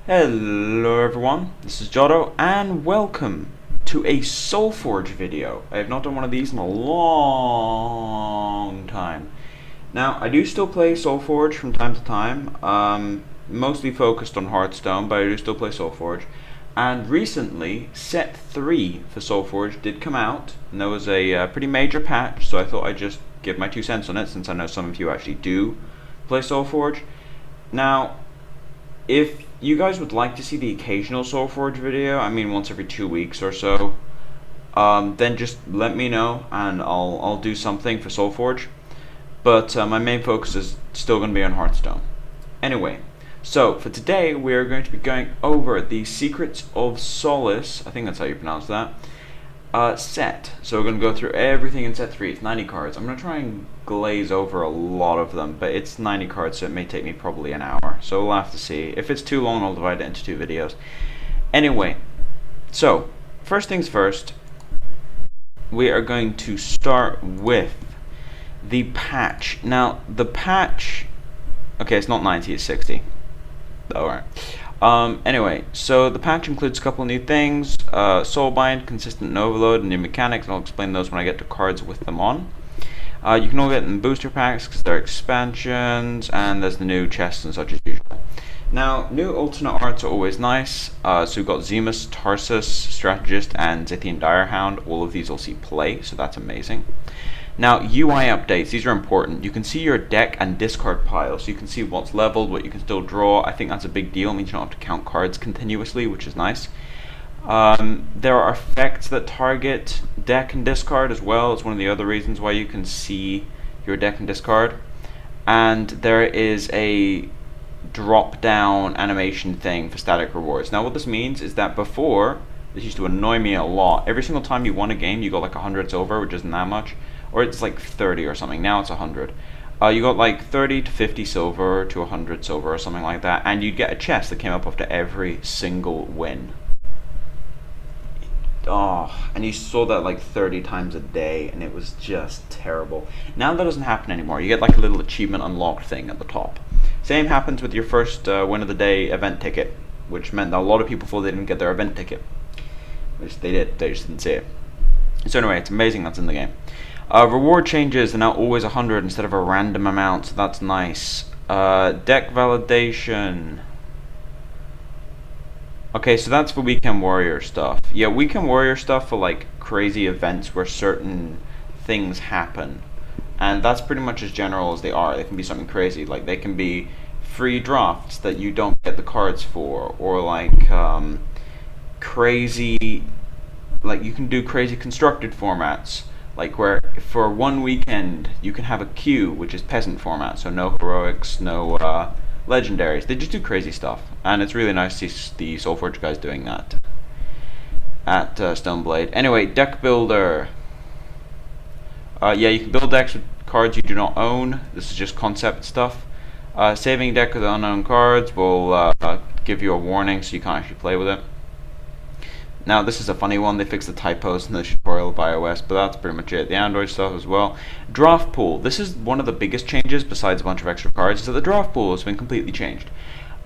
Hello everyone, this is Jotto and welcome to a Solforge video. I have not done one of these in a long time. Now, I do still play Solforge from time to time, mostly focused on Hearthstone, but I do still play Solforge. And recently, set 3 for Solforge did come out, and there was a pretty major patch, so I thought I'd just give my 2 cents on it, since I know some of you actually do play Solforge. Now, if you guys would like to see the occasional Solforge video, I mean once every 2 weeks or so, then just let me know and I'll do something for Solforge. But my main focus is still going to be on Hearthstone. Anyway, so for today we are going to be going over the Secrets of Solace, I think that's how you pronounce that, set. So we're going to go through everything in set 3. It's 90 cards. I'm going to try and glaze over a lot of them, but it's 90 cards, so it may take me probably an hour. So we'll have to see. If it's too long, I'll divide it into 2 videos. Anyway, so first things first, we are going to start with the patch. Now, the patch, okay, it's not 90, it's 60. Alright. Anyway, so the patch includes a couple of new things, Soulbind, Consistent and Overload, and new mechanics, and I'll explain those when I get to cards with them on. You can all get them in booster packs because they're expansions, and there's the new chests and such as usual. Now, new alternate arts are always nice, so we've got Zemus, Tarsus, Strategist, and Zythian Direhound. All of these will see play, so that's amazing. Now, UI updates, these are important. You can see your deck and discard pile, so you can see what's leveled, what you can still draw. I think that's a big deal. It means you don't have to count cards continuously, which is nice. There are effects that target deck and discard as well. It's one of the other reasons why you can see your deck and discard. And there is a drop down animation thing for static rewards. Now what this means is that before, this used to annoy me a lot. Every single time you won a game, you got like 100 silver, which isn't that much. Or it's like 30 or something. Now it's 100. You got like 30 to 50 silver to 100 silver or something like that, and you'd get a chest that came up after every single win. Oh, and you saw that like 30 times a day, and it was just terrible. Now that doesn't happen anymore. You get like a little achievement unlocked thing at the top. Same happens with your first win of the day event ticket, which meant that a lot of people thought they didn't get their event ticket, which they did. They just didn't see it. So anyway, it's amazing that's in the game. Reward changes are now always 100 instead of a random amount, so that's nice. Deck validation. Okay, so that's for Weekend Warrior stuff. Yeah, Weekend Warrior stuff for like crazy events where certain things happen. And that's pretty much as general as they are. They can be something crazy, like they can be free drafts that you don't get the cards for, or like crazy, like you can do crazy constructed formats. Like where for one weekend you can have a queue, which is peasant format, so no heroics, no legendaries. They just do crazy stuff, and it's really nice to see the Solforge guys doing that at Stoneblade. Anyway, deck builder. Yeah, you can build decks with cards you do not own. This is just concept stuff. Saving deck with unknown cards will give you a warning, so you can't actually play with it. Now, this is a funny one. They fixed the typos in the tutorial of iOS, but that's pretty much it. The Android stuff as well. Draft pool. This is one of the biggest changes, besides a bunch of extra cards, is that the draft pool has been completely changed.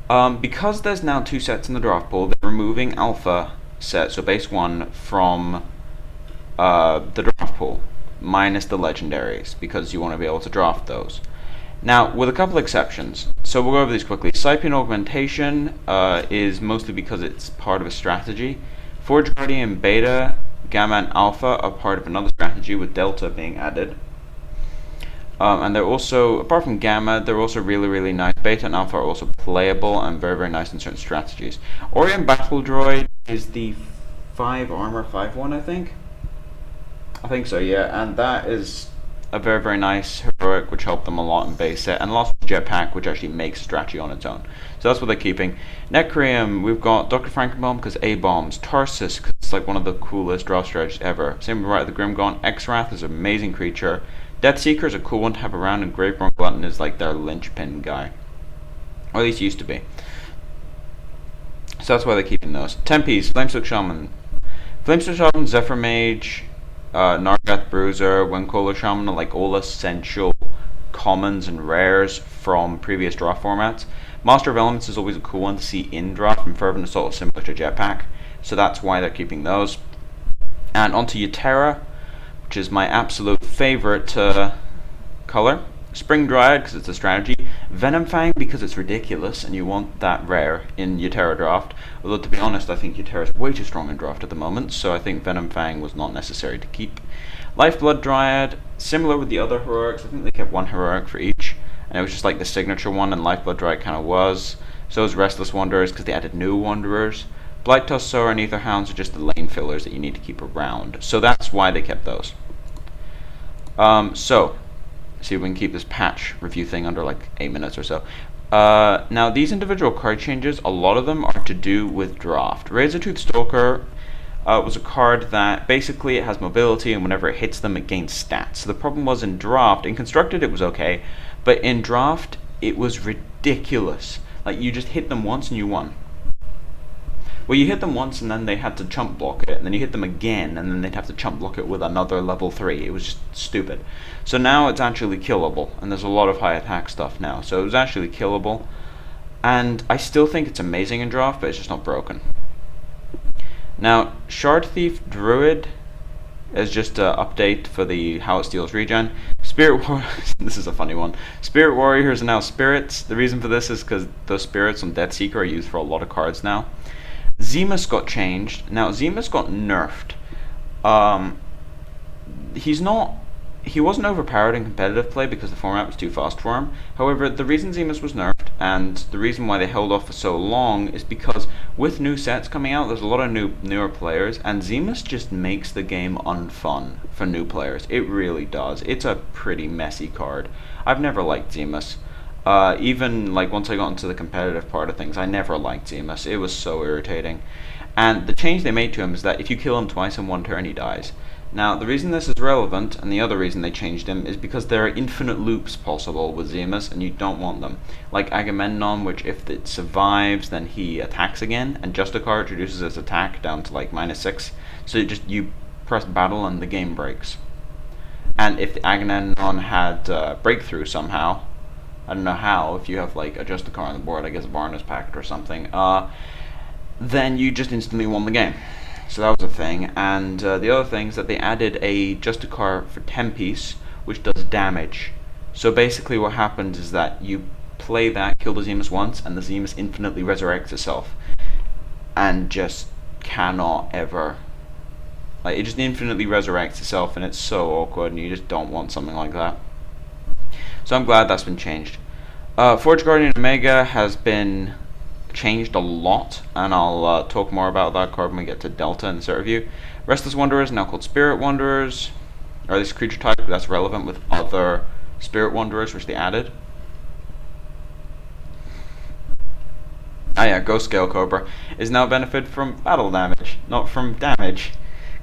Because there's now 2 sets in the draft pool, they're removing alpha set, so base 1, from the draft pool, minus the legendaries, because you want to be able to draft those. Now, with a couple exceptions, so we'll go over these quickly. Cyprian Augmentation is mostly because it's part of a strategy. Forge Guardian Beta, Gamma, and Alpha are part of another strategy, with Delta being added. And they're also, apart from Gamma, they're also really, really nice. Beta and Alpha are also playable and very, very nice in certain strategies. Orion Battle Droid is the 5 armor 5-1, I think. I think so, yeah. And that is a very, very nice heroic, which helped them a lot in base set, and lost Jetpack, which actually makes strategy on its own. So that's what they're keeping. Necreum, we've got Dr. Frankenbaum because A-bombs, Tarsus because it's like one of the coolest draft strategies ever. Same with Right of the Grimgaunt. X-Wrath is an amazing creature. Deathseeker is a cool one to have around, and Graveborn Glutton is like their linchpin guy, or at least used to be. So that's why they're keeping those. Tempest, Flamestoke Shaman, Zephyr Mage, Nargath Bruiser, Wenkola Shaman are like all essential commons and rares from previous draft formats. Master of Elements is always a cool one to see in draft, and Fervent Assault is similar to Jetpack, so that's why they're keeping those. And onto Yetera, which is my absolute favorite color. Spring Dryad because it's a strategy. Venom Fang because it's ridiculous and you want that rare in Yetera draft. Although to be honest, I think Yetera is way too strong in draft at the moment, so I think Venom Fang was not necessary to keep. Lifeblood Dryad, similar with the other heroics. I think they kept one heroic for each, and it was just like the signature one, and Lifeblood Dryad kind of was. So is Restless Wanderers because they added new Wanderers. Blight Tusk Sower and Aether Hounds are just the lane fillers that you need to keep around. So that's why they kept those. So see if we can keep this patch review thing under like 8 minutes or so. Now these individual card changes, a lot of them are to do with draft. Razortooth Stalker was a card that basically it has mobility, and whenever it hits them it gains stats. So the problem was in draft, in constructed it was okay, but in draft it was ridiculous. Like you just hit them once and you won. Well, you hit them once and then they had to chump block it, and then you hit them again and then they'd have to chump block it with another level 3. It was just stupid. So now it's actually killable, and there's a lot of high attack stuff now. So it was actually killable, and I still think it's amazing in draft, but it's just not broken. Now, Shard Thief Druid is just an update for the how it steals regen. Spirit Warriors, this is a funny one. Spirit Warriors are now spirits. The reason for this is because those spirits on Deathseeker are used for a lot of cards now. Zemus got changed. Now Zemus got nerfed. He wasn't overpowered in competitive play because the format was too fast for him. However, the reason Zemus was nerfed, and the reason why they held off for so long, is because with new sets coming out, there's a lot of newer players, and Zemus just makes the game unfun for new players. It really does. It's a pretty messy card. I've never liked Zemus. Even like once I got into the competitive part of things, I never liked Zemus. It was so irritating. And the change they made to him is that if you kill him twice in one turn, he dies. Now, the reason this is relevant, and the other reason they changed him, is because there are infinite loops possible with Zemus, and you don't want them. Like Agamemnon, which if it survives, then he attacks again, and Justicar reduces his attack down to like -6. So you press battle and the game breaks. And if the Agamemnon had breakthrough somehow, I don't know how, if you have like a Justicar on the board, I guess Varna's Pact or something, then you just instantly won the game. So that was a thing. And the other thing is that they added a Justicar for 10 piece, which does damage. So basically what happens is that you play that, kill the Zemus once, and the Zemus infinitely resurrects itself. And just cannot ever... Like, it just infinitely resurrects itself, and it's so awkward, and you just don't want something like that. So I'm glad that's been changed. Forge Guardian Omega has been changed a lot, and I'll talk more about that card when we get to Delta in the set review. Restless Wanderers, now called Spirit Wanderers, or this creature type that's relevant with other Spirit Wanderers which they added. Ah yeah, Ghost Scale Cobra is now benefit from battle damage, not from damage,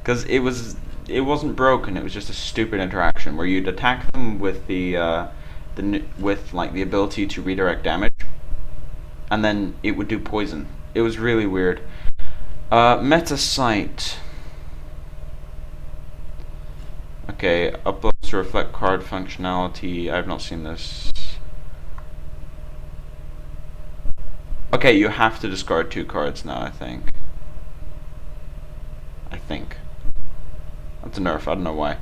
because it wasn't broken. It was just a stupid interaction where you'd attack them with with the ability to redirect damage, and then it would do poison. It was really weird. Meta Sight. Okay, uploads to reflect card functionality. I have not seen this. Okay, you have to discard 2 cards now, I think. That's a nerf, I don't know why.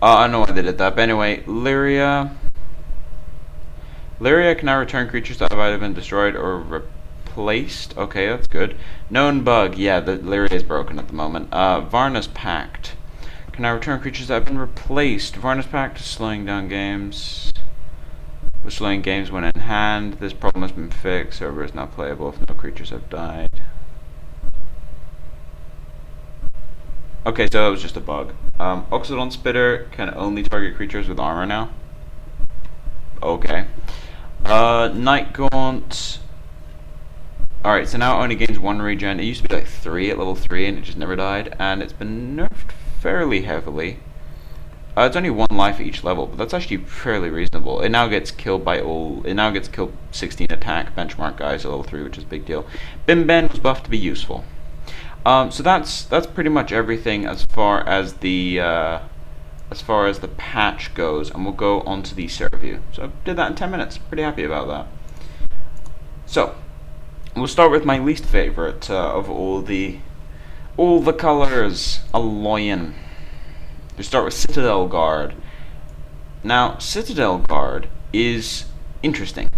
I don't know why they did that, but anyway, Lyria can now return creatures that have either been destroyed or replaced. Okay, that's good. Known bug, yeah, the Lyria is broken at the moment. Varna's Pact can now return creatures that have been replaced. Varna's Pact is slowing down games. We're slowing games when in hand. This problem has been fixed. Server is now playable if no creatures have died. Okay, so that was just a bug. Oxodon Spitter can only target creatures with armor now. Okay. Night Gaunt. Alright, so now it only gains 1 regen. It used to be like 3 at level 3 and it just never died. And it's been nerfed fairly heavily. It's only 1 life at each level, but that's actually fairly reasonable. It now gets killed by it now gets killed 16 attack benchmark guys at level 3, which is a big deal. Bim Ben was buffed to be useful. So that's pretty much everything as far as the patch goes, and we'll go on to the set review. So I did that in 10 minutes. Pretty happy about that. So, we'll start with my least favorite of all the colors, a lion. We start with Citadel Guard. Now, Citadel Guard is interesting.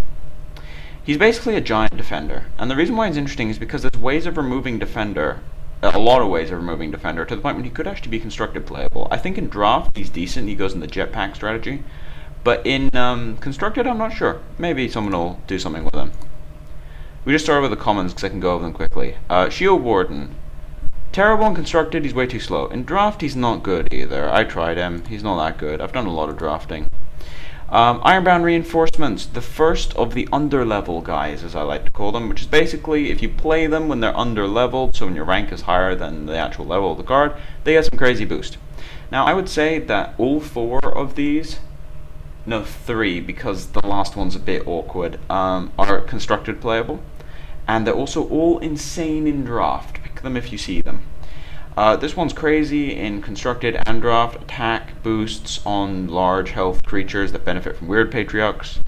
He's basically a giant defender, and the reason why it's interesting is because there's ways of removing defender, a lot of ways of removing defender, to the point when he could actually be constructed playable. I think in draft he's decent, he goes in the jetpack strategy, but in constructed I'm not sure. Maybe someone will do something with him. We just started with the commons because I can go over them quickly. Shield Warden. Terrible in constructed, he's way too slow. In draft, he's not good either. I tried him, he's not that good. I've done a lot of drafting. Ironbound Reinforcements, the first of the underlevel guys, as I like to call them, which is basically if you play them when they're underleveled, so when your rank is higher than the actual level of the card, they get some crazy boost. Now, I would say that all four of these, no, three, because the last one's a bit awkward, are constructed playable. And they're also all insane in draft. Pick them if you see them. This one's crazy in constructed and draft. Attack boosts on large health creatures that benefit from weird patriarchs.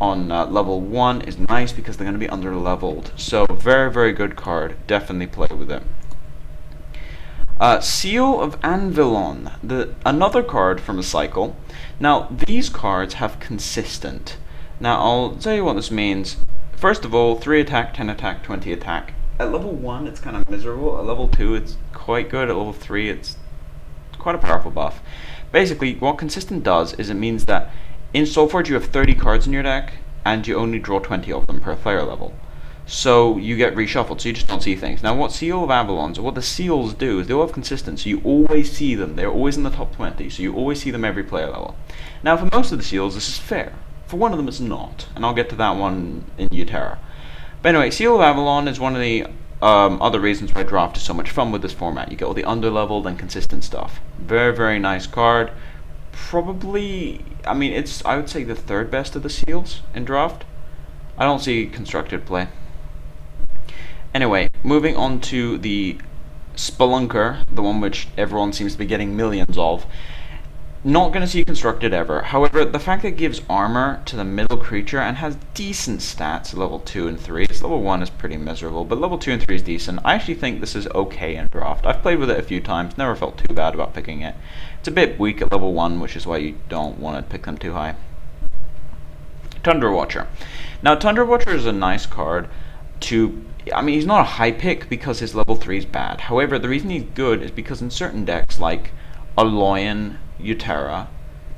On level 1 is nice because they're going to be under leveled. So very, very good card. Definitely play with it. Seal of Anvilon, another card from a cycle. Now these cards have consistent. Now I'll tell you what this means. First of all, 3 attack, 10 attack, 20 attack. At level 1, it's kind of miserable. At level 2, it's quite good. At level 3, it's quite a powerful buff. Basically, what consistent does is it means that in Solforge you have 30 cards in your deck, and you only draw 20 of them per player level. So you get reshuffled, so you just don't see things. Now, what Seal of Avalons, or what the seals do, is they all have consistency. You always see them. They're always in the top 20, so you always see them every player level. Now, for most of the seals, this is fair. For one of them, it's not, and I'll get to that one in Utera. But anyway, Seal of Avalon is one of the other reasons why draft is so much fun with this format. You get all the underleveled and consistent stuff. Very, very nice card. Probably, I mean, it's, I would say, the third best of the seals in draft. I don't see constructed play. Anyway, moving on to the Spelunker, the one which everyone seems to be getting millions of. Not going to see constructed ever. However, the fact that it gives armor to the middle creature and has decent stats at level 2 and 3. Its level 1 is pretty miserable, but level 2 and 3 is decent. I actually think this is okay in draft. I've played with it a few times, never felt too bad about picking it. It's a bit weak at level 1, which is why you don't want to pick them too high. Tundra Watcher. Now, Tundra Watcher is a nice card to... I mean, he's not a high pick because his level 3 is bad. However, the reason he's good is because in certain decks, like Aloyan, Utera,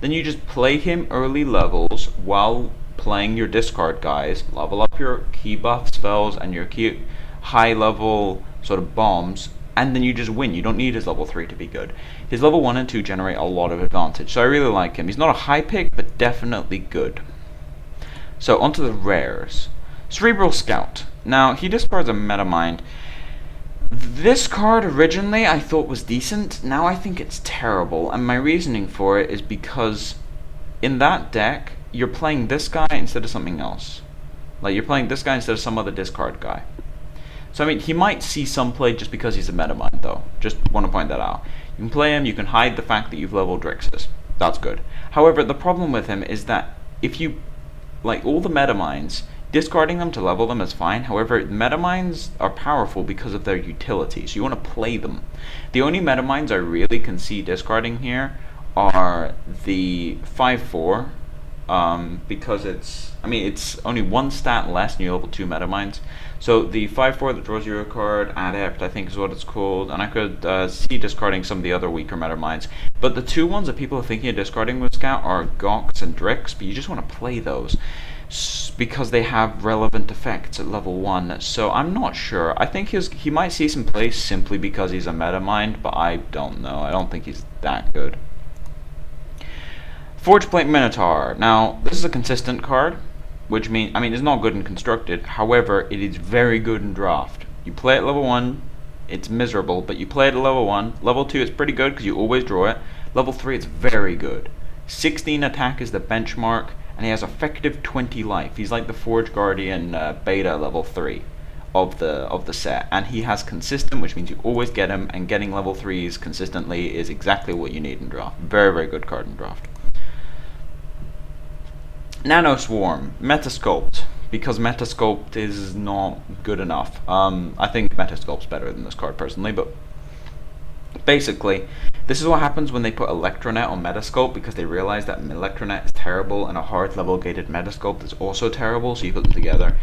then you just play him early levels while playing your discard guys, level up your key buff spells and your key high level sort of bombs, and then you just win. You don't need his level 3 to be good. His level 1 and 2 generate a lot of advantage, so I really like him. He's not a high pick, but definitely good. So, onto the rares. Cerebral Scout. Now, he discards a Metamind. This card originally I thought was decent, now I think it's terrible, and my reasoning for it is because in that deck, you're playing this guy instead of something else. Like, you're playing this guy instead of some other discard guy. So, I mean, he might see some play just because he's a Metamind, though. Just want to point that out. You can play him, you can hide the fact that you've leveled Drixes. That's good. However, the problem with him is that if you, like all the Metaminds, discarding them to level them is fine. However, Metaminds are powerful because of their utility, so you want to play them. The only Metaminds I really can see discarding here are the 5/4, because it's only one stat less than your level 2 Metaminds. So the 5/4 that draws you a card, Adept, I think is what it's called, and I could see discarding some of the other weaker Metaminds. But the two ones that people are thinking of discarding with Scout are Gox and Drix, but you just want to play those because they have relevant effects at level 1, so I'm not sure. I think he might see some play simply because he's a Metamind, but I don't know. I don't think he's that good. Forge Plate Minotaur. Now, this is a consistent card, which means, it's not good in constructed, however, it is very good in draft. You play it at level 1, it's miserable, but you play it at level 1. Level 2 is pretty good because you always draw it. Level 3 it's very good. 16 attack is the benchmark, and he has effective 20 life. He's like the Forge Guardian beta level 3 of the set, and he has consistent, which means you always get him, and getting level 3s consistently is exactly what you need in draft. Very, very good card in draft. Nano Swarm, Metasculpt, because Metasculpt is not good enough. I think Metasculpt's better than this card personally, but basically, this is what happens when they put Electronet on Metasculpt, because they realize that Electronet is terrible and a hard level gated Metasculpt is also terrible, so you put them together.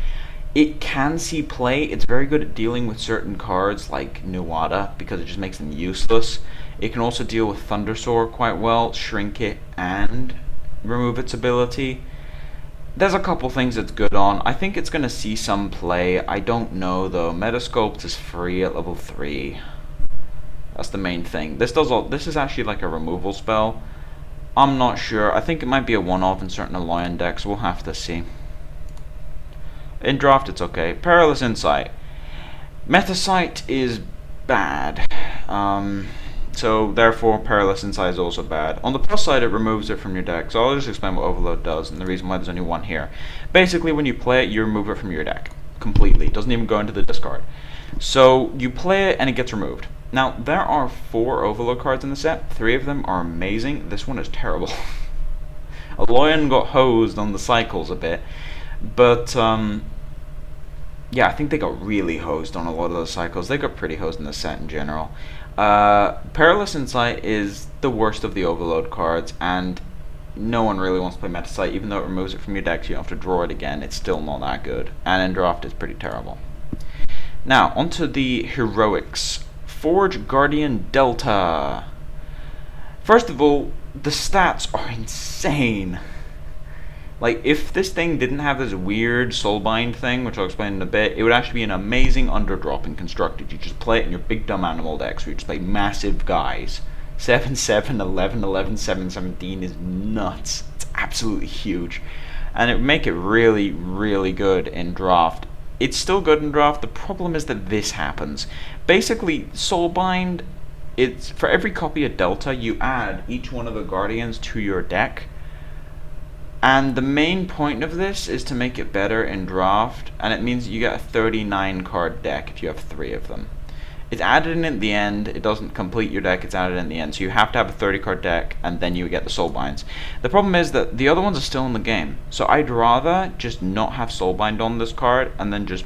It can see play. It's very good at dealing with certain cards like Nuada, because it just makes them useless. It can also deal with Thundersaur quite well, shrink it, and remove its ability. There's a couple things it's good on. I think it's going to see some play. I don't know though. Metasculpt is free at level 3. That's the main thing. This is actually like a removal spell. I'm not sure. I think it might be a one-off in certain Alliance decks. We'll have to see. In draft, it's okay. Perilous Insight. Metasight is bad. So therefore, Perilous Insight is also bad. On the plus side, it removes it from your deck. So I'll just explain what Overload does and the reason why there's only one here. Basically, when you play it, you remove it from your deck completely. It doesn't even go into the discard. So you play it and it gets removed. Now, there are 4 Overload cards in the set. 3 of them are amazing. This one is terrible. Aloyan got hosed on the cycles a bit. But, yeah, I think they got really hosed on a lot of those cycles. They got pretty hosed in the set in general. Perilous Insight is the worst of the Overload cards, and no one really wants to play Metasight, even though it removes it from your deck, so you don't have to draw it again. It's still not that good, and in draft it's pretty terrible. Now, onto the heroics. Forge Guardian Delta. First of all, the stats are insane. Like, if this thing didn't have this weird soulbind thing, which I'll explain in a bit, it would actually be an amazing underdrop in Constructed. You just play it in your big dumb animal decks, where you just play massive guys. 7-7, 11-11, 7-17 is nuts. It's absolutely huge. And it would make it really, really good in draft. It's still good in draft. The problem is that this happens. Basically, soulbind, it's for every copy of Delta, you add each one of the Guardians to your deck. And the main point of this is to make it better in draft, and it means you get a 39 card deck if you have 3 of them. It's added in at the end. It doesn't complete your deck, it's added in the end. So you have to have a 30 card deck, and then you get the Soulbinds. The problem is that the other ones are still in the game. So I'd rather just not have Soulbind on this card, and then just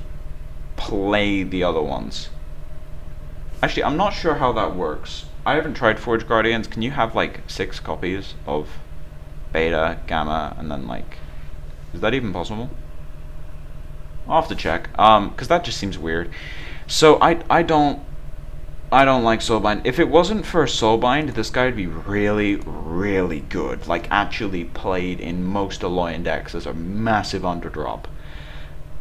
play the other ones. Actually, I'm not sure how that works. I haven't tried Forge Guardians. Can you have like 6 copies of Beta, Gamma, and then like, is that even possible? I'll have to check, because that just seems weird. So I don't like Soulbind. If it wasn't for Soulbind, this guy would be really, really good. Like, actually played in most Alloyan decks as a massive underdrop.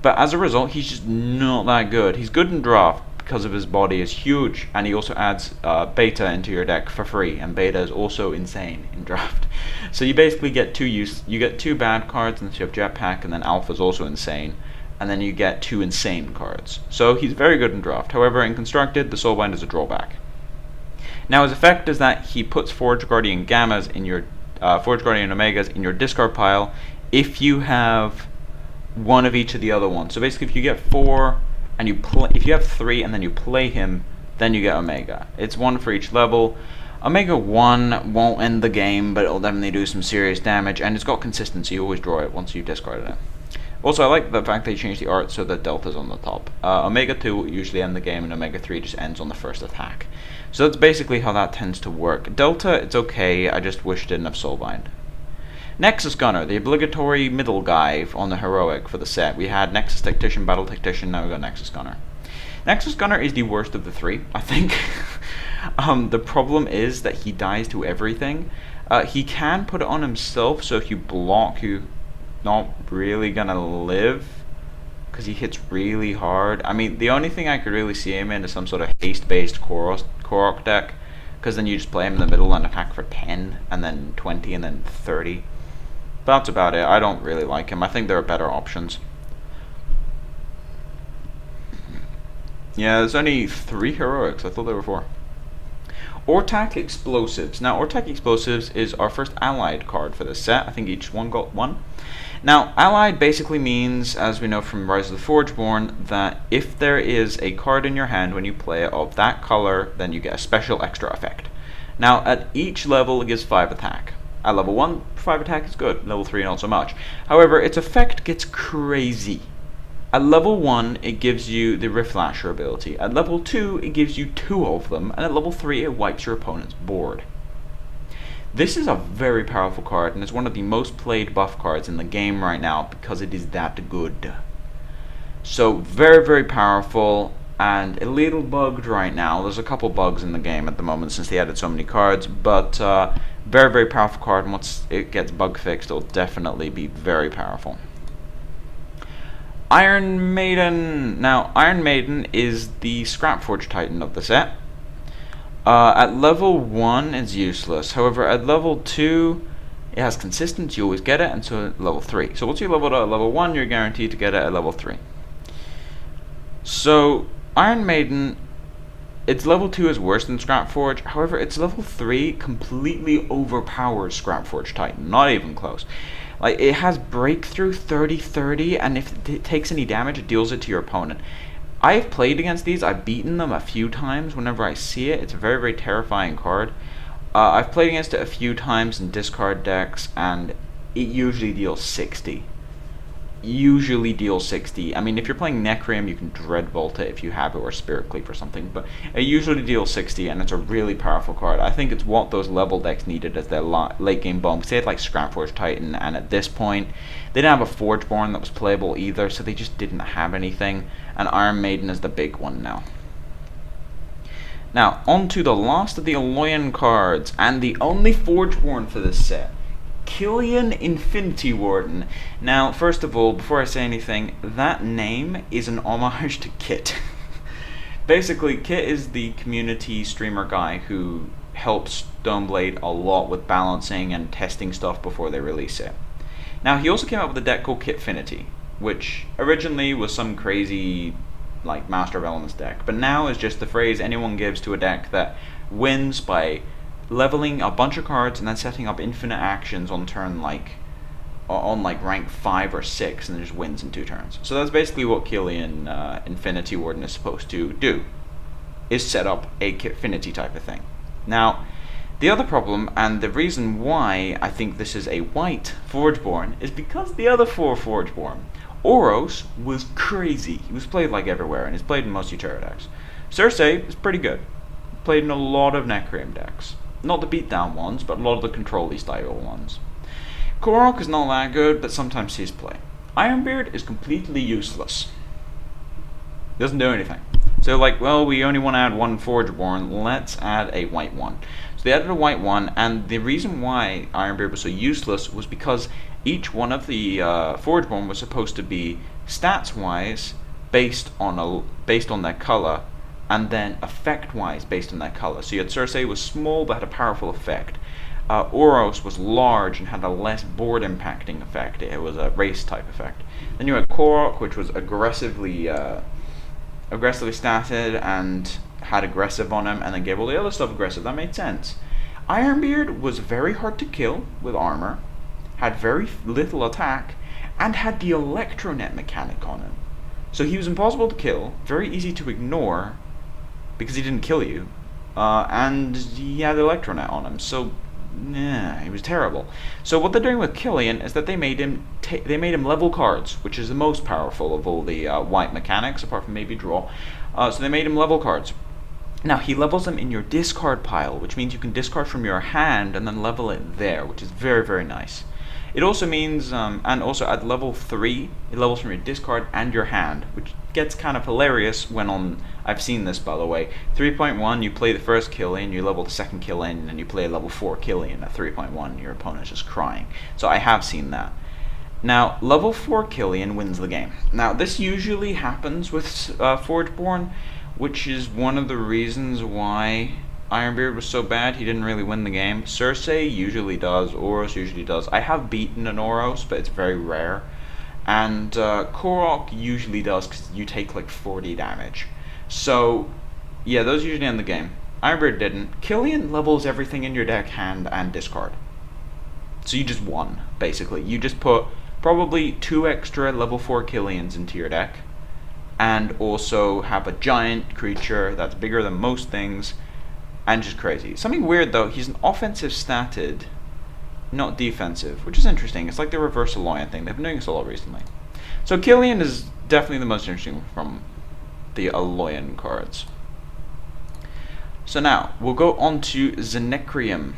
But as a result, he's just not that good. He's good in draft because of his body is huge, and he also adds Beta into your deck for free, and Beta is also insane in draft. So you basically get you get 2 bad cards, and you have Jetpack, and then Alpha's also insane, and then you get 2 insane cards. So he's very good in draft. However, in Constructed, the Soulbind is a drawback. Now his effect is that he puts Forge Guardian Gammas in your Forge Guardian Omegas in your discard pile if you have one of each of the other ones. So basically, if you get 4 and if you have 3 and then you play him, then you get Omega. It's 1 for each level. Omega 1 won't end the game, but it'll definitely do some serious damage, and it's got consistency. You always draw it once you've discarded it. Also, I like the fact they changed the art so that Delta's on the top. Omega 2 will usually end the game, and Omega 3 just ends on the first attack. So that's basically how that tends to work. Delta, it's okay, I just wish it didn't have Soulbind. Nexus Gunner, the obligatory middle guy on the heroic for the set. We had Nexus Tactician, Battle Tactician, now we got Nexus Gunner. Nexus Gunner is the worst of the 3, I think. The problem is that he dies to everything. He can put it on himself, so if you block, you're not really gonna live, because he hits really hard. I mean, the only thing I could really see him in is some sort of haste-based Korok deck, because then you just play him in the middle and attack for 10, and then 20, and then 30. But that's about it. I don't really like him. I think there are better options. Yeah, there's only 3 heroics. I thought there were 4. Ortak Explosives. Now, Ortak Explosives is our first allied card for this set. I think each one got 1. Now, allied basically means, as we know from Rise of the Forgeborn, that if there is a card in your hand when you play it of that color, then you get a special extra effect. Now, at each level, it gives 5 attack. At level 1, 5 attack is good. Level 3, not so much. However, its effect gets crazy At level 1, it gives you the Riftlasher ability. At level 2, it gives you 2 of them. And at level 3, it wipes your opponent's board. This is a very powerful card, and it's one of the most played buff cards in the game right now because it is that good. So, very, very powerful, and a little bugged right now. There's a couple bugs in the game at the moment since they added so many cards, but very, very powerful card, and once it gets bug fixed, it'll definitely be very powerful. Iron Maiden. Now, Iron Maiden is the Scrapforge Titan of the set. At level 1, it's useless. However, at level 2, it has consistence, you always get it, and so at level 3. So once you level it at level 1, you're guaranteed to get it at level 3. So, Iron Maiden, its level 2 is worse than Scrapforge. However, its level 3 completely overpowers Scrapforge Titan. Not even close. Like, it has breakthrough 30-30, and if it takes any damage, it deals it to your opponent. I've played against these. I've beaten them a few times whenever I see it. It's a very, very terrifying card. I've played against it a few times in discard decks, and it usually deals 60. Usually deals 60. I mean, if you're playing Necreum, you can Dreadbolt it if you have it, or Spirit Cleave or something, but it usually deals 60, and it's a really powerful card. I think it's what those level decks needed as their late game bomb, because they had like Scrapforge Titan, and at this point, they didn't have a Forgeborn that was playable either, so they just didn't have anything, and Iron Maiden is the big one now. Now, on to the last of the Aloyan cards, and the only Forgeborn for this set. Killian Infinity Warden. Now, first of all, before I say anything, that name is an homage to Kit. Basically, Kit is the community streamer guy who helps Stoneblade a lot with balancing and testing stuff before they release it. Now, he also came up with a deck called Kitfinity, which originally was some crazy, like, Master of Elements deck, but now is just the phrase anyone gives to a deck that wins by leveling a bunch of cards and then setting up infinite actions on turn on rank 5 or 6, and then just wins in 2 turns. So that's basically what Killian Infinity Warden is supposed to do, is set up a Kitfinity type of thing. Now, the other problem, and the reason why I think this is a white Forgeborn, is because the other 4 Forgeborn, Oros was crazy. He was played like everywhere, and he's played in most Jotto decks. Cersei is pretty good. Played in a lot of Necreum decks. Not the beatdown ones, but a lot of the control-y style ones. Korok is not that good, but sometimes sees play. Ironbeard is completely useless. Doesn't do anything. So like, well, we only want to add 1 Forgeborn, let's add a white one. So they added a white one, and the reason why Ironbeard was so useless was because each one of the Forgeborn was supposed to be stats-wise based on their color, and then effect-wise based on that color. So you had Cersei was small but had a powerful effect. Oros was large and had a less board impacting effect. It was a race type effect. Then you had Korok, which was aggressively statted and had aggressive on him, and then gave all the other stuff aggressive. That made sense. Ironbeard was very hard to kill with armor, had very little attack, and had the Electronet mechanic on him. So he was impossible to kill, very easy to ignore, because he didn't kill you, and he had Electronet on him, so he was terrible. So what they're doing with Killian is that they made him level cards, which is the most powerful of all the white mechanics, apart from maybe draw. So they made him level cards. Now he levels them in your discard pile, which means you can discard from your hand and then level it there, which is very, very nice. It also means, and also at level 3, it levels from your discard and your hand, which gets kind of hilarious when on, I've seen this by the way, 3.1 you play the first Killian, you level the second Killian, and you play level 4 Killian at 3.1, your opponent's just crying. So I have seen that. Now, level 4 Killian wins the game. Now, this usually happens with Forgeborn, which is one of the reasons why Ironbeard was so bad. He didn't really win the game. Cersei usually does. Oros usually does. I have beaten an Oros, but it's very rare. And Korok usually does, because you take like 40 damage. So, yeah, those usually end the game. Ironbeard didn't. Killian levels everything in your deck, hand, and discard. So you just won, basically. You just put probably 2 extra level 4 Killians into your deck, and also have a giant creature that's bigger than most things, and just crazy. Something weird though, he's an offensive statted, not defensive, which is interesting. It's like the reverse Aloyan thing. They've been doing this a lot recently. So Killian is definitely the most interesting from the Aloyan cards. So now, we'll go on to Zenecrium.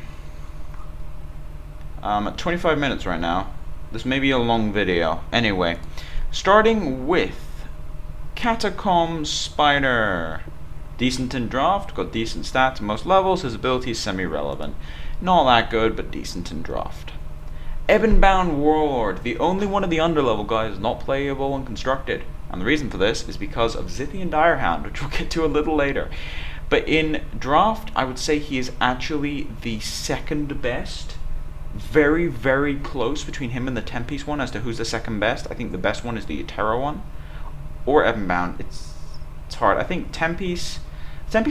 At 25 minutes right now. This may be a long video. Anyway, starting with Catacomb Spider. Decent in draft, got decent stats at most levels, his ability is semi-relevant. Not that good, but decent in draft. Ebonbound Warlord, the only one of the underlevel guys not playable and constructed. And the reason for this is because of Zithian Direhound, which we'll get to a little later. But in draft, I would say he is actually the second best. Very, very close between him and the 10-piece one as to who's the second best. I think the best one is the Terra one. Or Ebonbound. It's hard. I think 10-piece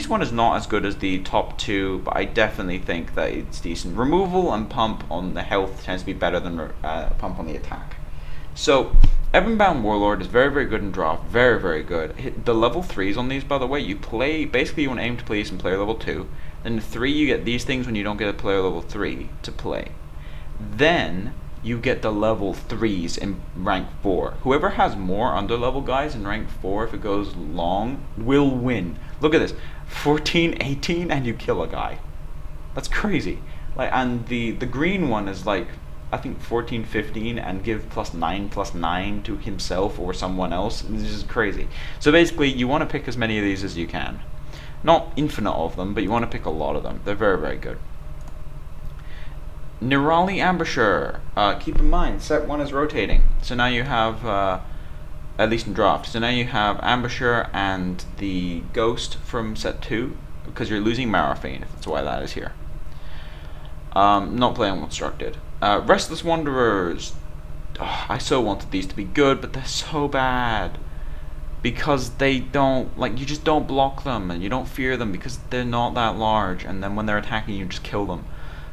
one is not as good as the top two, but I definitely think that it's decent. Removal and pump on the health tends to be better than pump on the attack. So, Ebonbound Warlord is very, very good in draft. Very, very good. The level 3s on these, by the way, you play, basically you want to aim to place in player level 2. Then in 3 you get these things when you don't get a player level 3 to play. Then you get the level 3s in rank 4. Whoever has more underlevel guys in rank 4, if it goes long, will win. Look at this. 14, 18, and you kill a guy. That's crazy. Like, and the green one is like, I think 14, 15, and give +9/+9 to himself or someone else. This is crazy. So basically, you want to pick as many of these as you can. Not infinite of them, but you want to pick a lot of them. They're very, very good. Nirali Ambusher. Keep in mind, set 1 is rotating. So now you have, at least in draft, so now you have Ambusher and the Ghost from set 2, because you're losing Maraphane, if that's why that is here. Not playing constructed. Restless Wanderers. Oh, I so wanted these to be good, but they're so bad. Because they don't, like, you just don't block them, and you don't fear them because they're not that large, and then when they're attacking you just kill them.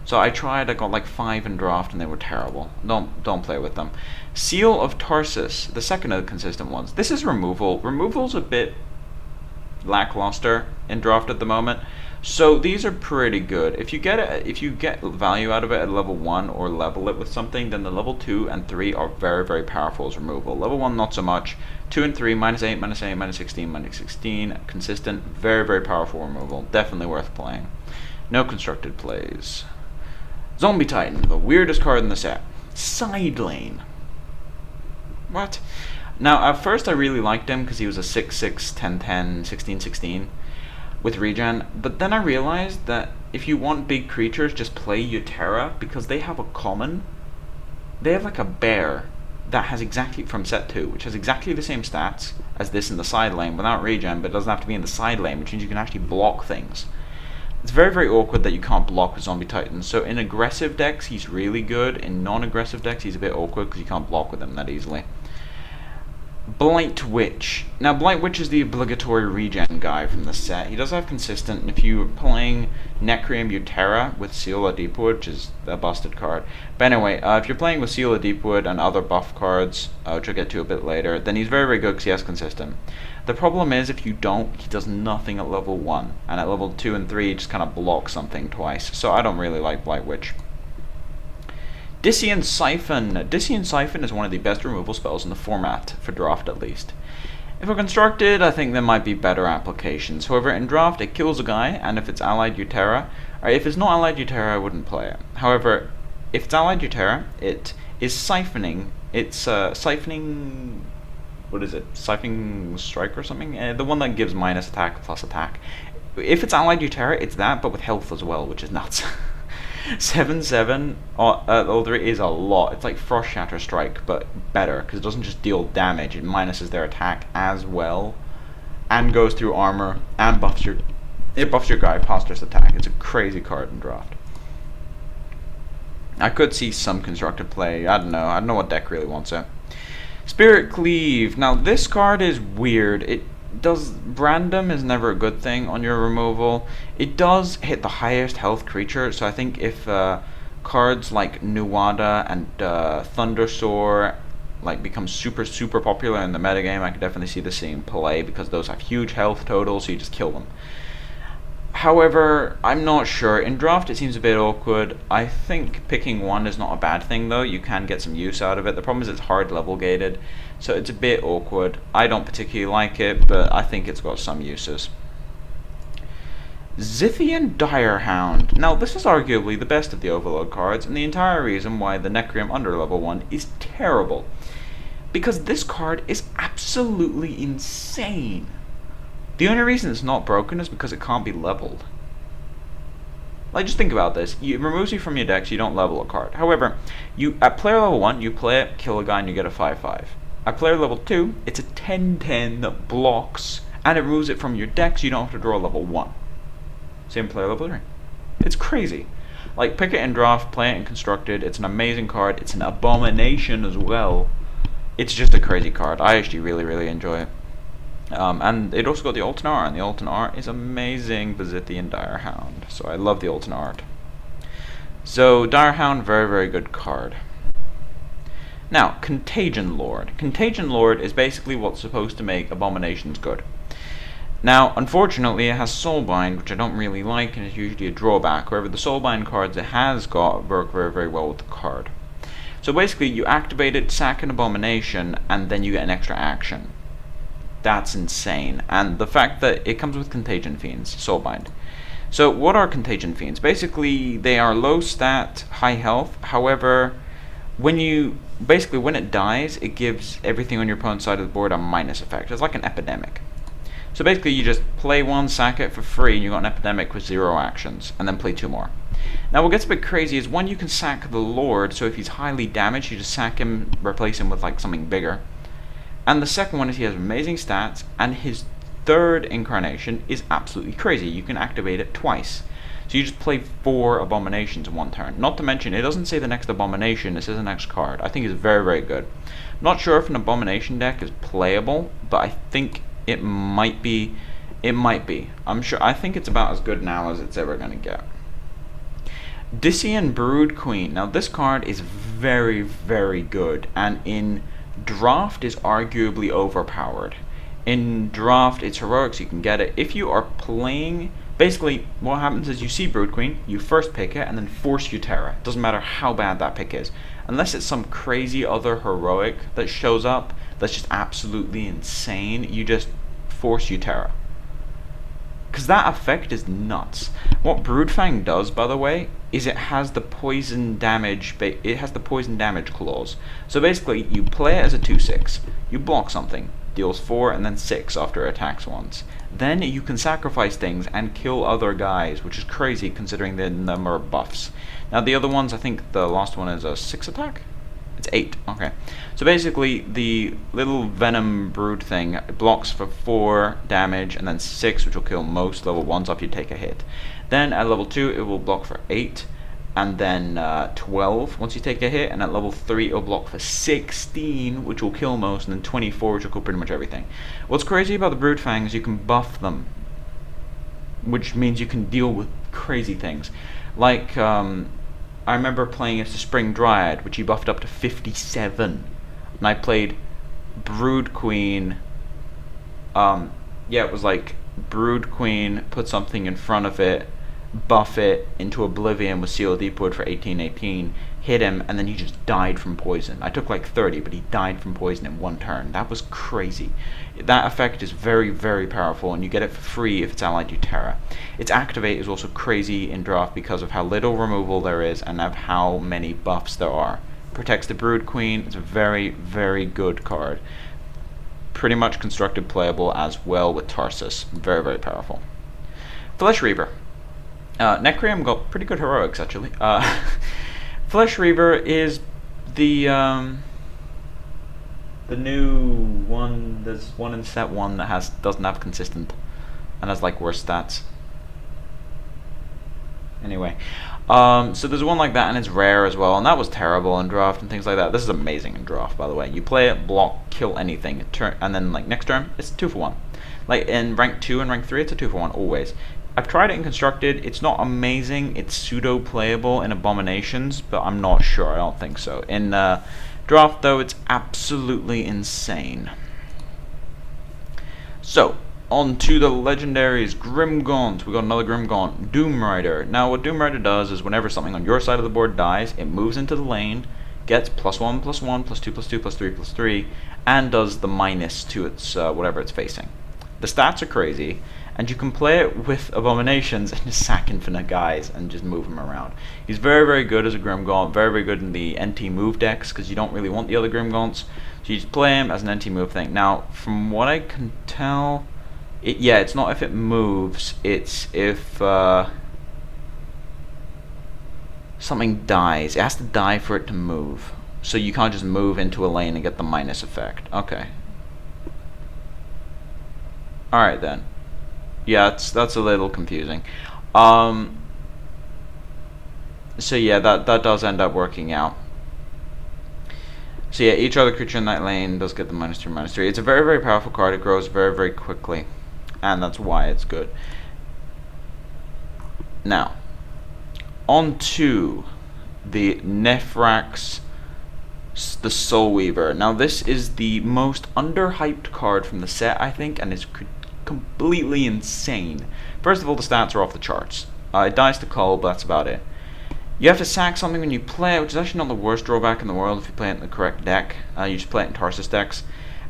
So I tried, I got like 5 in draft and they were terrible. Don't play with them. Seal of Tarsus, the second of the consistent ones. This is removal. Removal's a bit lackluster in draft at the moment. So these are pretty good. If you get value out of it at level 1 or level it with something, then the level 2 and 3 are very, very powerful as removal. Level 1 not so much. 2 and 3, -8, -8, -16, -16. Consistent, very, very powerful removal. Definitely worth playing. No constructed plays. Zombie Titan, the weirdest card in the set. Side Lane. What? Now, at first I really liked him because he was a 6/6, 10/10, 16/16 with regen, but then I realized that if you want big creatures, just play Utera because they have a common. They have like a bear that has exactly, from set 2, which has exactly the same stats as this in the side lane without regen, but it doesn't have to be in the side lane, which means you can actually block things. It's very, very awkward that you can't block with Zombie Titans. So in aggressive decks, he's really good. In non-aggressive decks, he's a bit awkward because you can't block with him that easily. Blight Witch. Now, Blight Witch is the obligatory regen guy from the set. He does have consistent, and if you're playing Necrium Utera with Seal of Deepwood, which is a busted card. But anyway, if you're playing with Seal of Deepwood and other buff cards, which I'll get to a bit later, then he's very, very good because he has consistent. The problem is, if you don't, he does nothing at level 1, and at level 2 and 3, he just kind of blocks something twice. So I don't really like Blight Witch. Disian Siphon. Disian Siphon is one of the best removal spells in the format, for draft at least. If we're constructed, I think there might be better applications. However, in draft, it kills a guy, and if it's allied Utera, or if it's not allied Utera, I wouldn't play it. However, if it's allied Utera, it is siphoning. It's siphoning. What is it? Siphoning Strike or something? The one that gives minus attack plus attack. If it's allied Utera, it's that, but with health as well, which is nuts. 7/7 older is a lot. It's like Frost Shatter Strike, but better, because it doesn't just deal damage, it minuses their attack as well, and goes through armor, and buffs your guy past his attack. It's a crazy card in draft. I could see some constructed play. I don't know what deck really wants it. Spirit Cleave. Now this card is weird. It does, random is never a good thing on your removal. It does hit the highest health creature, so I think if cards like Nuada and Thundersoar like become super, super popular in the metagame, I could definitely see the same play because those have huge health totals, so you just kill them. However, I'm not sure. In draft, it seems a bit awkward. I think picking one is not a bad thing, though. You can get some use out of it. The problem is it's hard level gated, so it's a bit awkward. I don't particularly like it, but I think it's got some uses. Zithian Direhound. Now, this is arguably the best of the Overload cards, and the entire reason why the Necreum under level 1 is terrible. Because this card is absolutely insane. The only reason it's not broken is because it can't be leveled. Like, just think about this. It removes you from your deck, so you don't level a card. However, at player level 1, you play it, kill a guy, and you get a 5/5. At player level 2, it's a 10/10 that blocks, and it removes it from your deck, so you don't have to draw level 1. Same player level 3. It's crazy. Like, pick it in draft, play it in constructed. It's an amazing card. It's an abomination as well. It's just a crazy card. I actually really enjoy it. And it also got the alternate art, and the alternate art is amazing. Zithian Direhound. So I love the alternate art. So Direhound, very good card. Now, Contagion Lord. Contagion Lord is basically what's supposed to make abominations good. Now, unfortunately, it has Soulbind, which I don't really like, and is usually a drawback. However, the Soulbind cards it has got work very well with the card. So basically, you activate it, sack an abomination, and then you get an extra action. That's insane. And the fact that it comes with Contagion Fiends, Soulbind. So what are Contagion Fiends? Basically, they are low stat, high health. However, when it dies, it gives everything on your opponent's side of the board a minus effect. It's like an epidemic. So basically, you just play one, sack it for free, and you got an epidemic with 0 actions, and then play 2 more. Now, what gets a bit crazy is one, you can sack the Lord, so if he's highly damaged, you just sack him, replace him with like something bigger. And the second one is he has amazing stats, and his third incarnation is absolutely crazy. You can activate it twice. So you just play 4 abominations in one turn. Not to mention, it doesn't say the next abomination, it says the next card. I think it's very good. Not sure if an abomination deck is playable, but I think it might be. I think it's about as good now as it's ever going to get. Disian Brood Queen. Now this card is very good, and in draft is arguably overpowered. In draft it's heroic, so you can get it. If you are playing, basically what happens is you see Brood Queen, you first pick it, and then force Utera. It doesn't matter how bad that pick is. Unless it's some crazy other heroic that shows up that's just absolutely insane, you just force Utera. Because that effect is nuts. What Broodfang does, by the way, is it has the poison damage clause. So basically, you play it as a 2/6. You block something, deals 4 and then 6 after it attacks once. Then you can sacrifice things and kill other guys, which is crazy considering the number of buffs. Now the other ones, I think the last one is a 6 attack? It's 8, okay. So basically, the little Venom Brood thing blocks for 4 damage, and then 6, which will kill most level 1s after you take a hit. Then at level 2, it will block for 8, and then 12 once you take a hit, and at level 3, it will block for 16, which will kill most, and then 24, which will kill pretty much everything. What's crazy about the Broodfang is you can buff them, which means you can deal with crazy things. Like, I remember playing as the Spring Dryad, which he buffed up to 57. And I played Brood Queen. It was like Brood Queen, put something in front of it, buff it into Oblivion with Seal Deepwood for 18/18, hit him, and then he just died from poison. I took like 30, but he died from poison in one turn. That was crazy. That effect is very powerful, and you get it for free if it's allied to Terra. Its activate is also crazy in draft because of how little removal there is and of how many buffs there are. Protects the Brood Queen. It's a very good card. Pretty much constructed playable as well with Tarsus. Very powerful. Flesh Reaver. Necreum got pretty good heroics actually. Flesh Reaver is the new one. There's one in set 1 that doesn't have consistent and has like worse stats. Anyway, so there's one like that, and it's rare as well, and that was terrible in draft and things like that. This is amazing in draft, by the way. You play it, block, kill anything, and then like next turn it's 2 for 1. Like in rank 2 and rank 3, it's a 2 for 1 always. I've tried it in constructed. It's not amazing. It's pseudo playable in abominations, but I'm not sure. I don't think so. In draft though, it's absolutely insane. So On to the legendaries. Grimgaunt. We got another Grimgaunt. Doomrider. Now, what Doomrider does is whenever something on your side of the board dies, it moves into the lane, gets +1, +1, +2, +2, +3, +3, and does the minus to its whatever it's facing. The stats are crazy, and you can play it with abominations and just sack infinite guys and just move them around. He's very, very good as a Grimgaunt, very, very good in the NT move decks because you don't really want the other Grimgaunts, so you just play him as an NT move thing. Now, from what I can tell, yeah, it's not if it moves, it's if something dies. It has to die for it to move. So you can't just move into a lane and get the minus effect. Okay. Alright then. Yeah, that's a little confusing. So yeah, that does end up working out. So yeah, each other creature in that lane does get the -2, -3. It's a very, very powerful card. It grows very, very quickly. And that's why it's good. Now, on to the Nephrax, the Soul Weaver. Now, this is the most underhyped card from the set, I think, and is completely insane. First of all, the stats are off the charts. It dies to Cull, but that's about it. You have to sack something when you play it, which is actually not the worst drawback in the world if you play it in the correct deck. You just play it in Tarsus decks.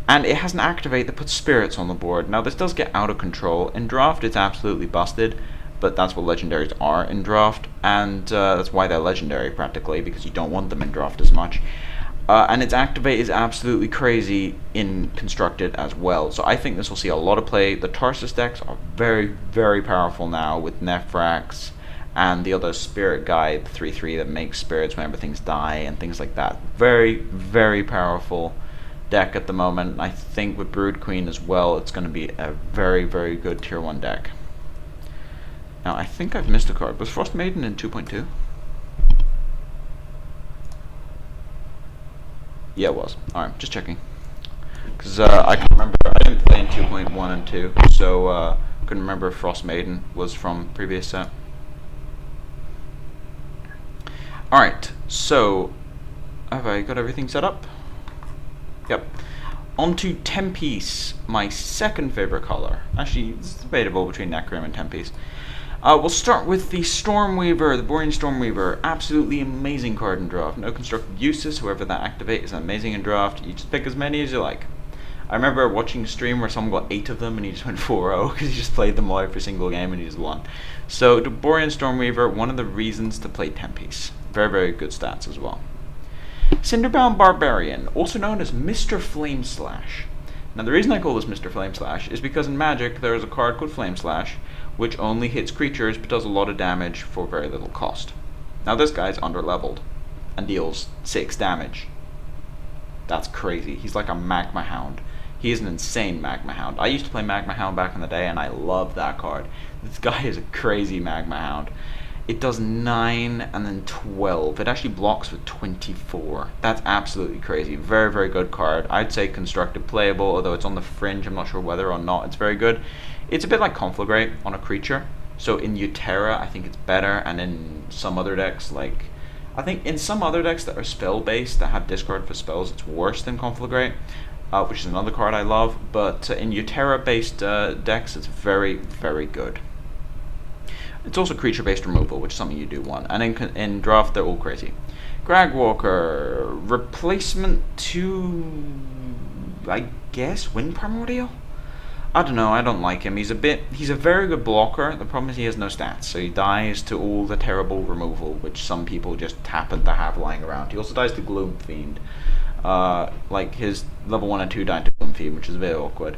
And it has an activate that puts spirits on the board. Now, this does get out of control. In draft, it's absolutely busted, but that's what legendaries are in draft, and that's why they're legendary, practically, because you don't want them in draft as much. And its activate is absolutely crazy in constructed as well. So I think this will see a lot of play. The Tarsus decks are very, very powerful now with Nephrax and the other spirit guy, the 3/3 that makes spirits whenever things die and things like that. Very, very powerful deck at the moment. I think with Brood Queen as well, it's going to be a very, very good tier 1 deck. Now, I think I've missed a card. Was Frost Maiden in 2.2? Yeah, it was. Alright, just checking. Because I can't remember. I didn't play in 2.1 and 2, so couldn't remember if Frost Maiden was from previous set. Alright, so have I got everything set up? Yep. On to Tempeace, my second favorite color. Actually, it's debatable between Necrom and Tempeace. We'll start with the Stormweaver, the Borean Stormweaver. Absolutely amazing card in draft. No constructed uses, however that activate is amazing in draft. You just pick as many as you like. I remember watching a stream where someone got 8 of them and he just went 4-0 because he just played them all every single game and he just won. So the Borean Stormweaver, one of the reasons to play Tempeace. Very, very good stats as well. Cinderbound Barbarian, also known as Mr. Flameslash. Now the reason I call this Mr. Flameslash is because in Magic there is a card called Flameslash which only hits creatures but does a lot of damage for very little cost. Now this guy's underleveled and deals 6 damage. That's crazy. He's like a Magma Hound. He is an insane Magma Hound. I used to play Magma Hound back in the day and I loved that card. This guy is a crazy Magma Hound. It does 9 and then 12. It actually blocks with 24. That's absolutely crazy. Very, very good card. I'd say constructed playable, although it's on the fringe. I'm not sure whether or not it's very good. It's a bit like Conflagrate on a creature. So in Utera, I think it's better, and in some other decks, like... I think in some other decks that are spell-based, that have discard for spells, it's worse than Conflagrate, which is another card I love. But in Utera-based decks, it's very, very good. It's also creature-based removal, which is something you do want. And in draft, they're all crazy. Gragwalker, replacement to, I guess, Wind Primordial? I don't know, I don't like him. He's a very good blocker. The problem is he has no stats, so he dies to all the terrible removal, which some people just happen to have lying around. He also dies to Gloom Fiend. Like his level 1 and 2 died to Gloom Fiend, which is a bit awkward.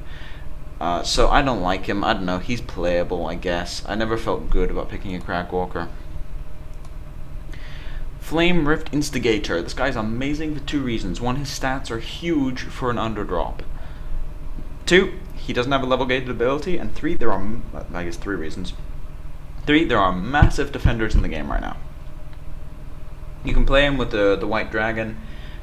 So I don't like him. I don't know. He's playable, I guess. I never felt good about picking a Cragwalker. Flame Rift Instigator. This guy's amazing for 2 reasons. 1, his stats are huge for an underdrop. 2, he doesn't have a level gated ability. And 3, there are, I guess 3 reasons. 3, there are massive defenders in the game right now. You can play him with the White Dragon.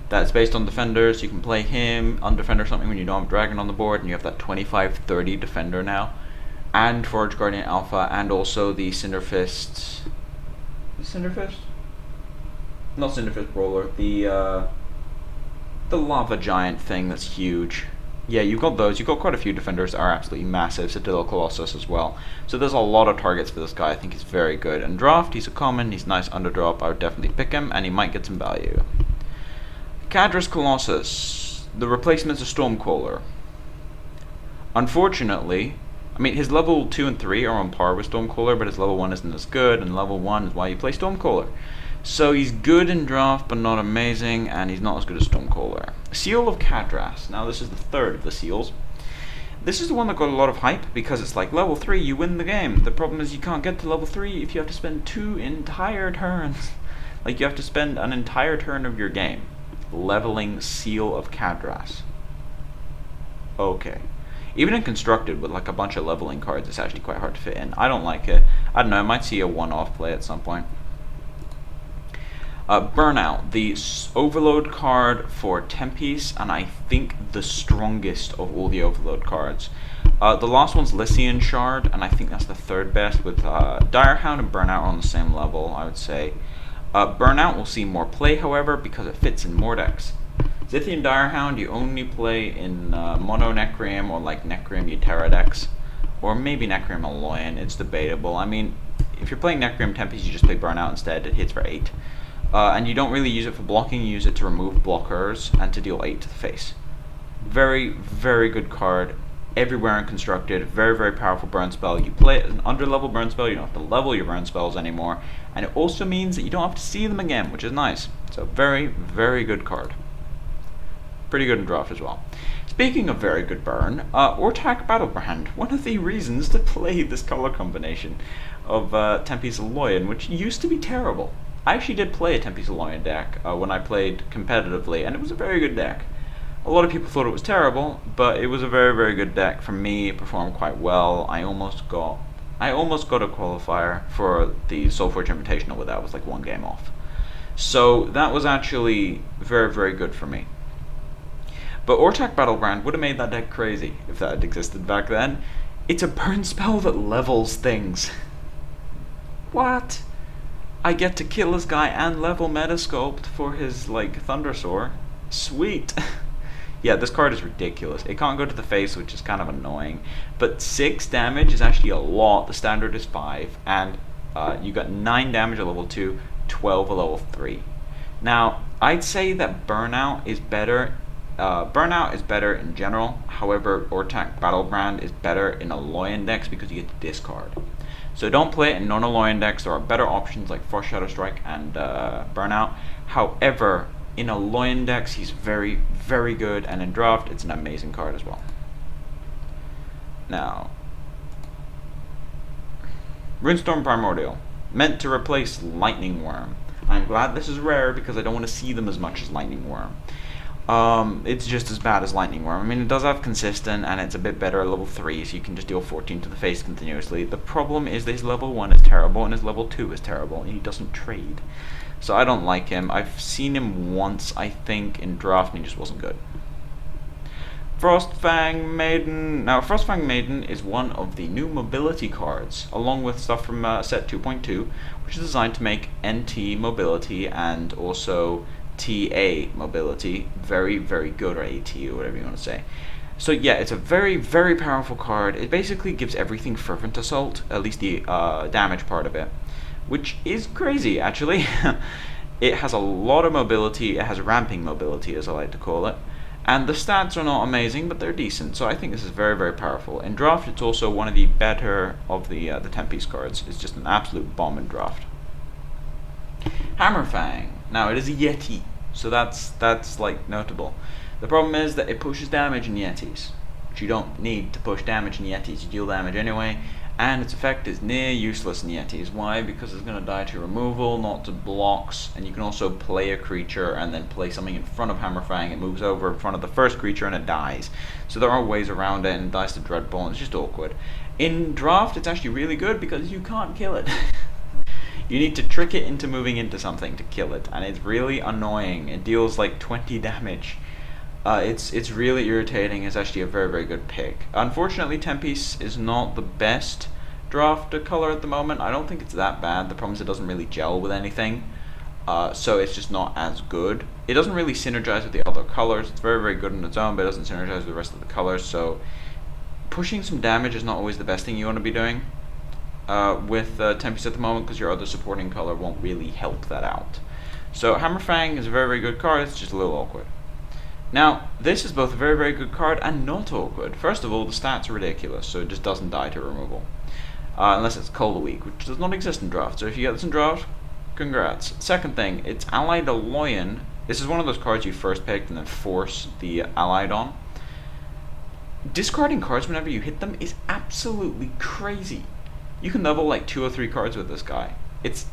That's based on defenders. You can play him on defender something when you don't have dragon on the board, and you have that 25-30 defender now. And Forge Guardian Alpha, and also the Cinderfist. Cinderfist? Not Cinderfist Brawler. The Lava Giant thing that's huge. Yeah, you've got those. You've got quite a few defenders that are absolutely massive. Citadel Colossus as well. So there's a lot of targets for this guy. I think he's very good. And draft, he's a common. He's nice underdrop. I would definitely pick him, and he might get some value. Cadras Colossus. The replacement's a Stormcaller. Unfortunately, I mean, his level 2 and 3 are on par with Stormcaller, but his level 1 isn't as good, and level 1 is why you play Stormcaller. So he's good in draft, but not amazing, and he's not as good as Stormcaller. Seal of Cadras. Now this is the third of the seals. This is the one that got a lot of hype, because it's like, level 3, you win the game. The problem is you can't get to level 3 if you have to spend 2 entire turns. Like, you have to spend an entire turn of your game leveling Seal of Cadras. Okay. Even in Constructed, with like a bunch of leveling cards, it's actually quite hard to fit in. I don't like it. I don't know, I might see a one-off play at some point. Burnout, the Overload card for Tempest, and I think the strongest of all the Overload cards. The last one's Lycian Shard, and I think that's the third best, with Direhound and Burnout are on the same level, I would say. Burnout will see more play, however, because it fits in more decks. Zithian Direhound you only play in Mono Necreum or like Necreum Utera decks, or maybe Necreum Aloyan, it's debatable. I mean, if you're playing Necreum Tempest, you just play Burnout instead, it hits for 8. And you don't really use it for blocking, you use it to remove blockers and to deal 8 to the face. Very, very good card. Everywhere in Constructed, very, very powerful burn spell. You play it as an under-level burn spell, you don't have to level your burn spells anymore. And it also means that you don't have to see them again, which is nice. So very, very good card. Pretty good in draft as well. Speaking of very good burn, Ortak Battlebrand. One of the reasons to play this color combination of Tempest Aloyan, which used to be terrible. I actually did play a Tempest Aloyan deck when I played competitively, and it was a very good deck. A lot of people thought it was terrible, but it was a very, very good deck. For me, it performed quite well. I almost got a qualifier for the Solforge Invitational, but that was like one game off. So that was actually very, very good for me. But Ortak Battlebrand would have made that deck crazy if that had existed back then. It's a burn spell that levels things. What? I get to kill this guy and level Metasculpt for his, like, Thundersoar. Sweet. Yeah, this card is ridiculous. It can't go to the face, which is kind of annoying. But 6 damage is actually a lot. The standard is 5. And you got 9 damage at level 2, 12 at level 3. Now, I'd say that Burnout is better. Burnout is better in general. However, Ortak Battlebrand is better in Aloyan decks because you get to discard. So don't play it in non-Aloyan decks. There are better options like Frost Shadow Strike and Burnout. However, in Aloyan decks, he's very, very good, and in draft, it's an amazing card as well. Now, Runestorm Primordial, meant to replace Lightning Worm. I'm glad this is rare because I don't want to see them as much as Lightning Worm. It's just as bad as Lightning Worm. I mean, it does have consistent, and it's a bit better at level 3, so you can just deal 14 to the face continuously. The problem is that his level 1 is terrible, and his level 2 is terrible, and he doesn't trade. So I don't like him. I've seen him once, I think, in draft, and he just wasn't good. Frostfang Maiden. Now, Frostfang Maiden is one of the new mobility cards, along with stuff from set 2.2, which is designed to make NT mobility and also TA mobility very, very good, or AT, or whatever you want to say. So yeah, it's a very, very powerful card. It basically gives everything Fervent Assault, at least the damage part of it, which is crazy, actually. It has a lot of mobility. It has ramping mobility, as I like to call it. And the stats are not amazing, but they're decent, so I think this is very, very powerful. In draft, it's also one of the better of the Tempest cards. It's just an absolute bomb in draft. Hammerfang. Now, it is a Yeti, so that's like notable. The problem is that it pushes damage in Yetis, which you don't need to push damage in Yetis. You deal damage anyway, and its effect is near useless in Yetis. Why? Because it's going to die to removal, not to blocks, and you can also play a creature and then play something in front of Hammerfang. It moves over in front of the first creature and it dies. So there are ways around it, and it dies to Dreadball, and it's just awkward. In draft, it's actually really good because you can't kill it. You need to trick it into moving into something to kill it, and it's really annoying. It deals like 20 damage. It's really irritating. It's actually a very, very good pick. Unfortunately, Tempest is not the best draft color at the moment. I don't think it's that bad. The problem is it doesn't really gel with anything, so it's just not as good. It doesn't really synergize with the other colors. It's very, very good on its own, but it doesn't synergize with the rest of the colors, so pushing some damage is not always the best thing you want to be doing with Tempest at the moment, because your other supporting color won't really help that out. So Hammerfang is a very, very good card, it's just a little awkward. Now, this is both a very, very good card and not awkward. First of all, the stats are ridiculous, so it just doesn't die to removal. Unless it's Cold Weak, which does not exist in draft, so if you get this in draft, congrats. Second thing, it's Allied Aloyan. This is one of those cards you first picked and then force the Allied on. Discarding cards whenever you hit them is absolutely crazy. You can level like 2 or 3 cards with this guy.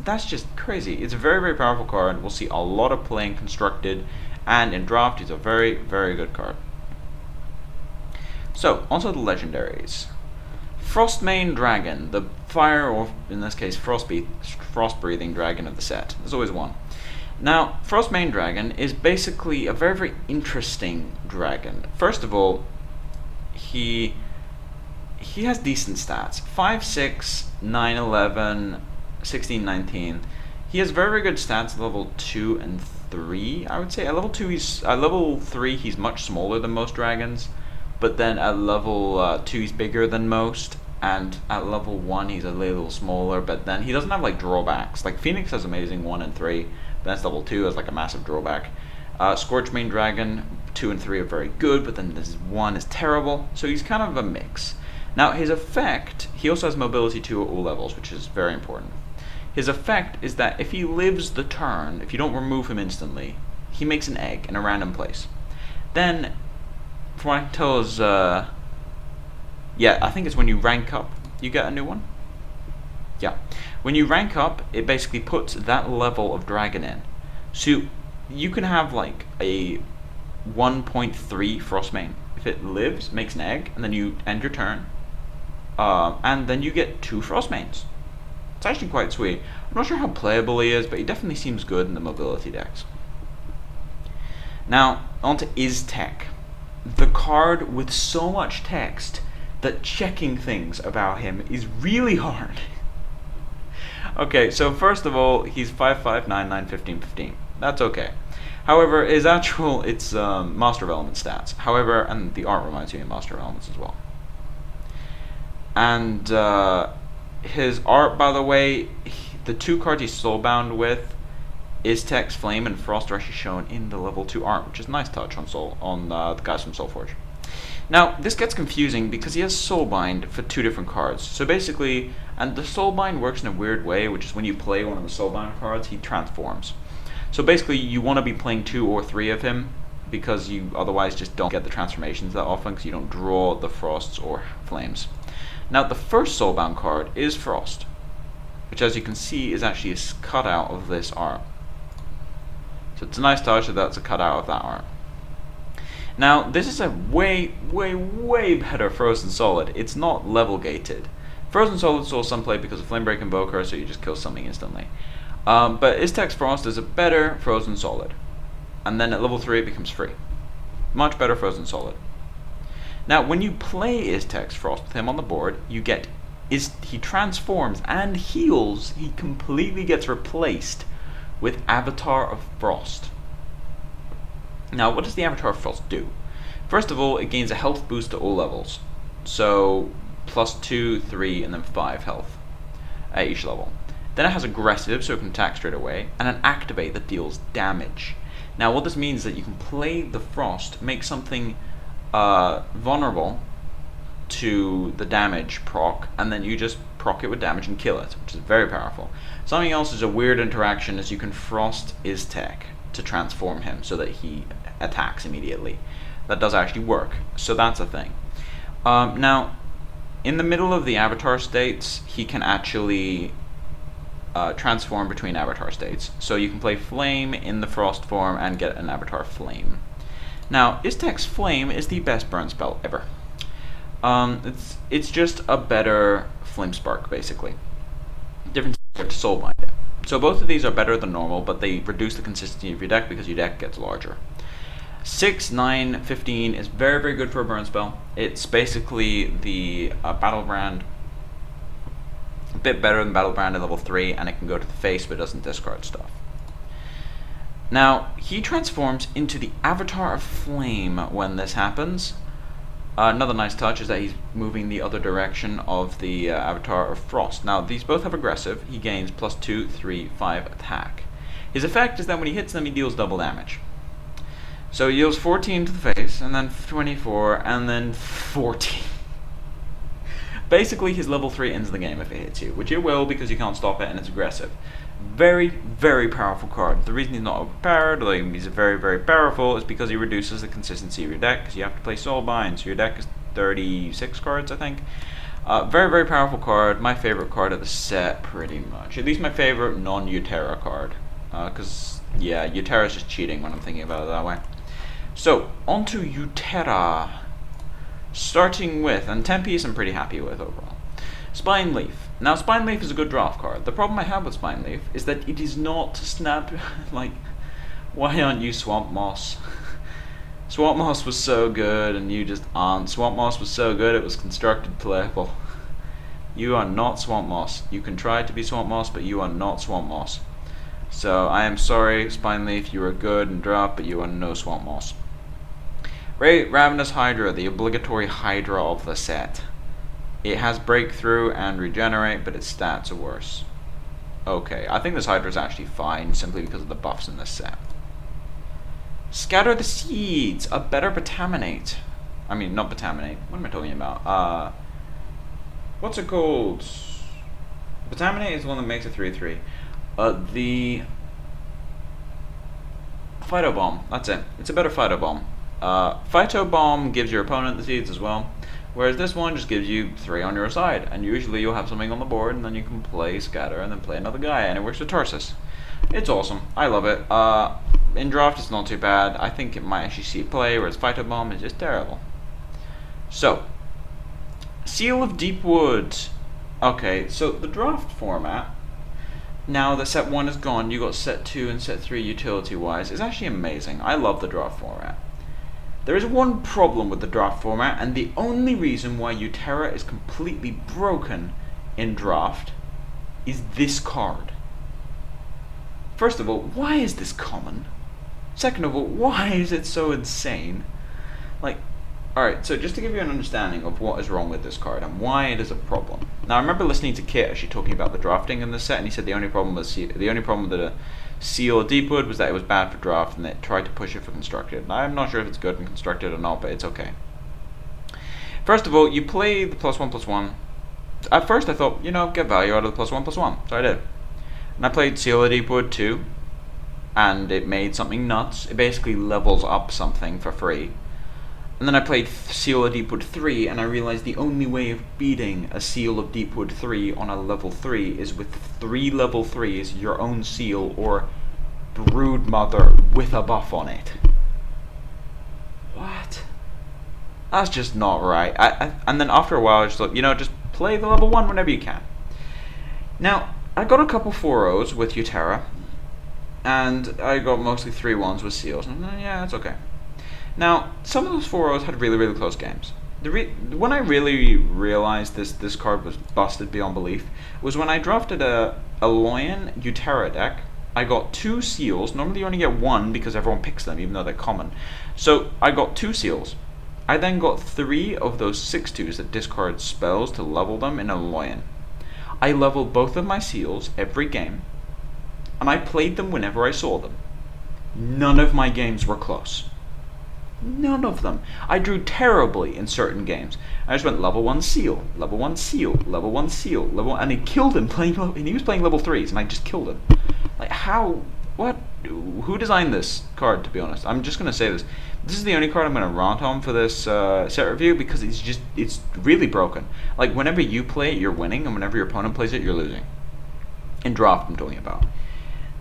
That's just crazy. It's a very, very powerful card. We'll see a lot of playing constructed, and in draft, he's a very, very good card. So, onto the legendaries. Frostmane Dragon, the fire, or in this case, frost-breathing dragon of the set. There's always one. Now, Frostmane Dragon is basically a very, very interesting dragon. First of all, he has decent stats. 5, 6, 9, 11, 16, 19. He has very, very good stats at level 2 and 3, I would say. At level 3, he's much smaller than most dragons. But then at level 2, he's bigger than most. And at level 1, he's a little smaller. But then he doesn't have, like, drawbacks. Like, Phoenix has amazing 1 and 3. But that's level 2 has, like, a massive drawback. Scorchmane Dragon, 2 and 3 are very good. But then this 1 is terrible. So he's kind of a mix. Now, his effect, he also has mobility 2 at all levels, which is very important. His effect is that if he lives the turn, if you don't remove him instantly, he makes an egg in a random place. Then, from what I can tell is, yeah, I think it's when you rank up, you get a new one. Yeah. When you rank up, it basically puts that level of dragon in. So, you can have like a 1.3 Frostmane. If it lives, makes an egg, and then you end your turn, and then you get 2 Frostmanes. It's actually quite sweet. I'm not sure how playable he is, but he definitely seems good in the mobility decks. Now, on to Iztek. The card with so much text that checking things about him is really hard. Okay, so first of all, he's 5, 5, 9, 9, 15, 15. That's okay. However, it's Master of Elements stats. However, and the art reminds me of Master of Elements as well. And his art, by the way, the 2 cards he's soulbound with, Iztek's Flame and Frost, are actually shown in the level 2 art, which is a nice touch on the guys from Solforge. Now, this gets confusing because he has Soulbind for 2 different cards. So basically, and the Soulbind works in a weird way, which is when you play one of the Soulbind cards, he transforms. So basically, you want to be playing 2 or 3 of him, because you otherwise just don't get the transformations that often, because you don't draw the Frosts or Flames. Now, the first Soulbound card is Frost, which, as you can see, is actually a cutout of this art. So it's a nice touch that that's a cutout of that art. Now, this is a way, way, way better Frozen Solid. It's not level gated. Frozen Solid saw some play because of Flamebreak Invoker, so you just kill something instantly. But Iztek's Frost is a better Frozen Solid. And then at level 3 it becomes free. Much better Frozen Solid. Now, when you play Iztek's Frost with him on the board, you get he transforms and heals. He completely gets replaced with Avatar of Frost. Now, what does the Avatar of Frost do? First of all, it gains a health boost to all levels. So, plus 2, 3, and then 5 health at each level. Then it has aggressive, so it can attack straight away, and an activate that deals damage. Now, what this means is that you can play the Frost, make something vulnerable to the damage proc, and then you just proc it with damage and kill it, which is very powerful. Something else is a weird interaction is you can Frost Iztek to transform him so that he attacks immediately. That does actually work, so that's a thing. Now, in the middle of the Avatar states, he can actually transform between Avatar states. So you can play Flame in the Frost form and get an Avatar Flame. Now, Iztek's Flame is the best burn spell ever. It's just a better Flame Spark, basically. Different to Soulbind it. So both of these are better than normal, but they reduce the consistency of your deck because your deck gets larger. 6, 9, 15 is very, very good for a burn spell. It's basically the Battlebrand. A bit better than Battlebrand at level 3, and it can go to the face, but it doesn't discard stuff. Now, he transforms into the Avatar of Flame when this happens. Another nice touch is that he's moving the other direction of the Avatar of Frost. Now, these both have aggressive. He gains +2, 3, 5 attack. His effect is that when he hits them, he deals double damage. So he deals 14 to the face, and then 24, and then 14. Basically, his level 3 ends the game if it hits you, which it will because you can't stop it and it's aggressive. Very, very powerful card. The reason he's not overpowered, although he's very, very powerful, is because he reduces the consistency of your deck, because you have to play Soulbind, so your deck is 36 cards, I think. Very, very powerful card. My favorite card of the set, pretty much. At least my favorite non-Utera card. Because, yeah, Utera is just cheating when I'm thinking about it that way. So, on to Utera. Starting with, and 10 piece I'm pretty happy with overall. Spine Leaf. Now, Spine Leaf is a good draft card. The problem I have with Spine Leaf is that it is not snap. Like, why aren't you Swamp Moss? Swamp Moss was so good, and you just aren't. Swamp Moss was so good, it was constructed playable. You are not Swamp Moss. You can try to be Swamp Moss, but you are not Swamp Moss. So, I am sorry, Spine Leaf, you are good and draft, but you are no Swamp Moss. Ravenous Hydra, the obligatory Hydra of the set. It has Breakthrough and Regenerate, but its stats are worse. Okay, I think this Hydra is actually fine, simply because of the buffs in this set. Scatter the Seeds, a better Betaminate. I mean, not Betaminate, what am I talking about? What's it called? Betaminate is the one that makes a 3-3. The Phytobomb, that's it. It's a better Phytobomb. Phytobomb gives your opponent the seeds as well, whereas this one just gives you 3 on your side, and usually you'll have something on the board, and then you can play Scatter and then play another guy, and it works with Tarsus. It's awesome. I love it. In draft it's not too bad. I think it might actually see play, whereas Phytobomb is just terrible. So, Seal of Deepwood. Okay, so the draft format, now that set 1 is gone, you got set 2 and set 3 utility-wise, is actually amazing. I love the draft format. There is one problem with the draft format, and the only reason why Utera is completely broken in draft is this card. First of all, why is this common? Second of all, why is it so insane? Like, alright, so just to give you an understanding of what is wrong with this card and why it is a problem. Now, I remember listening to Kit actually talking about the drafting in this set, and he said the only problem with the Seal of Deepwood was that it was bad for draft, and they tried to push it for constructed. Now, I'm not sure if it's good in constructed or not, but it's okay. First of all, you play the +1/+1. At first, I thought, you know, get value out of the +1/+1, so I did. And I played Seal of Deepwood 2, and it made something nuts. It basically levels up something for free. And then I played Seal of Deepwood 3, and I realized the only way of beating a Seal of Deepwood 3 on a level 3 is with 3 level 3s, your own seal, or Broodmother with a buff on it. What? That's just not right. And then after a while, I just thought, you know, just play the level 1 whenever you can. Now, I got a couple 4-0s with Utera, and I got mostly 3-1s with Seals, and yeah, it's okay. Now, some of those 4-0s had really, really close games. When I really realized this card was busted beyond belief was when I drafted a Loyan Utera deck. I got 2 seals. Normally you only get 1 because everyone picks them, even though they're common. So I got 2 seals. I then got 3 of those 6/2s that discard spells to level them in a Loyan. I leveled both of my seals every game, and I played them whenever I saw them. None of my games were close. None of them. I drew terribly in certain games. I just went level 1 seal, level 1 seal, level 1 seal, level 1, and he killed him and he was playing level 3s, and I just killed him. Like, how? What? Who designed this card, to be honest? I'm just going to say this. This is the only card I'm going to rant on for this set review, because it's really broken. Like, whenever you play it, you're winning, and whenever your opponent plays it, you're losing. In draft, I'm talking about.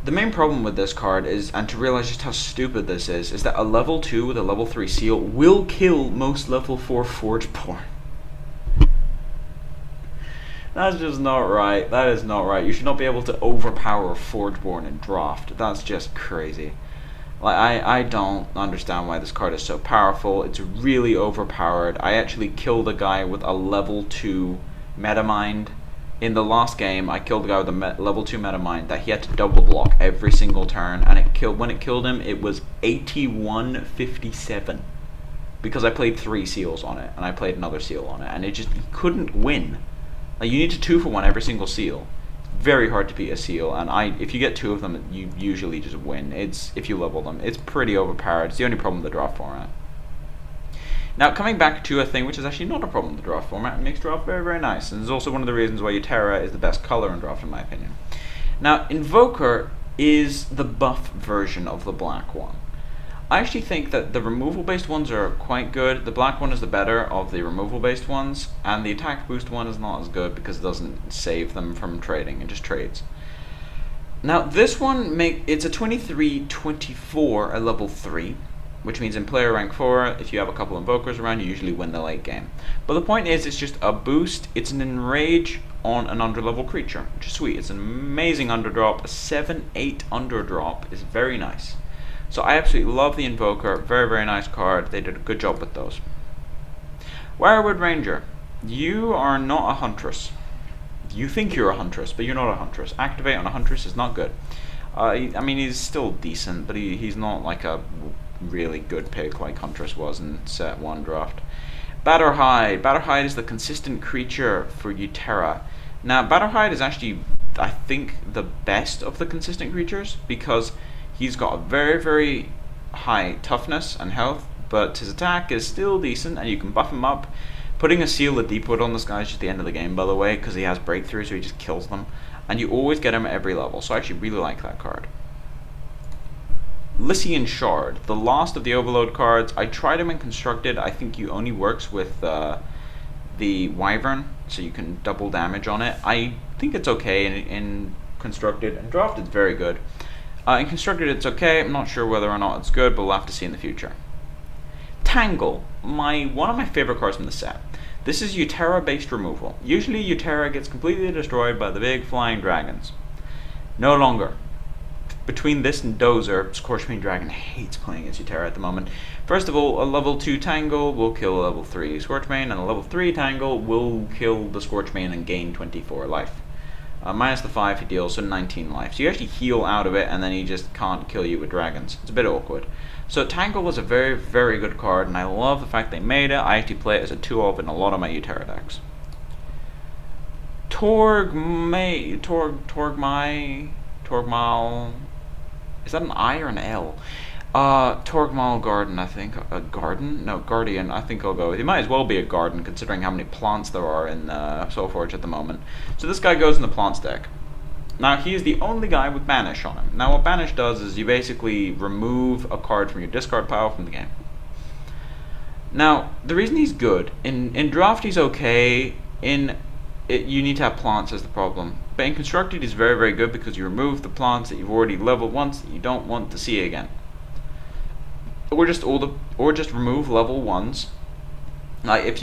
The main problem with this card is, and to realize just how stupid this is that a level 2 with a level 3 seal will kill most level 4 Forgeborn. That's just not right. That is not right. You should not be able to overpower Forgeborn in draft. That's just crazy. Like, I don't understand why this card is so powerful. It's really overpowered. I actually killed a guy with a level 2 Metamind in the last game, I killed a guy with a level 2 meta mine that he had to double block every single turn, and when it killed him, it was 81-57 because I played 3 seals on it, and I played another seal on it, and he couldn't win. Like, you need to 2-for-1 every single seal. It's very hard to beat a seal, and if you get 2 of them, you usually just win. If you level them, it's pretty overpowered. It's the only problem with the draft format. Now, coming back to a thing which is actually not a problem with the draft format, it makes draft very, very nice, and is also one of the reasons why Jotto is the best color in draft, in my opinion. Now, Invoker is the buff version of the black one. I actually think that the removal-based ones are quite good. The black one is the better of the removal-based ones, and the attack boost one is not as good because it doesn't save them from trading, it just trades. Now, this one, it's a 23-24 at level 3. Which means in player rank 4, if you have a couple invokers around, you usually win the late game. But the point is, it's just a boost. It's an enrage on an underlevel creature, which is sweet. It's an amazing underdrop. A 7-8 underdrop is very nice. So I absolutely love the Invoker. Very, very nice card. They did a good job with those. Wirewood Ranger. You are not a huntress. You think you're a huntress, but you're not a huntress. Activate on a huntress is not good. I mean, he's still decent, but he's not like a really good pick like Huntress was in set 1 draft. Batterhide. Batterhide is the consistent creature for Jotto. Now, Batterhide is actually, I think, the best of the consistent creatures because he's got a very, very high toughness and health, but his attack is still decent and you can buff him up. Putting a Seal of Deepwood on this guy is just the end of the game, by the way, because he has breakthrough, so he just kills them. And you always get him at every level, so I actually really like that card. Lycian Shard, the last of the Overload cards. I tried him in Constructed. I think he only works with the Wyvern, so you can double damage on it. I think it's okay in Constructed, and Draft it's very good. In Constructed it's okay. I'm not sure whether or not it's good, but we'll have to see in the future. Tangle, one of my favorite cards from the set. This is Jotto based removal. Usually Jotto gets completely destroyed by the big flying dragons. No longer. Between this and Dozer, Scorchmane Dragon hates playing as Jotto at the moment. First of all, a level 2 Tangle will kill a level 3 Scorchmane, and a level 3 Tangle will kill the Scorchmane and gain 24 life. Minus the 5 he deals, so 19 life. So you actually heal out of it, and then he just can't kill you with dragons. It's a bit awkward. So Tangle was a very, very good card, and I love the fact they made it. I actually play it as a 2-of in a lot of my Jotto decks. Torgmal... Is that an I or an L? Torgmal Garden, I think. Garden? No, Guardian, I think I'll go with. It might as well be a garden, considering how many plants there are in Solforge at the moment. So this guy goes in the plants deck. Now, he is the only guy with Banish on him. Now, what Banish does is you basically remove a card from your discard pile from the game. Now, the reason he's good, in Draft he's okay, you need to have plants as the problem. But in Constructed he's very, very good because you remove the plants that you've already leveled once that you don't want to see again. Or just remove level 1s. Like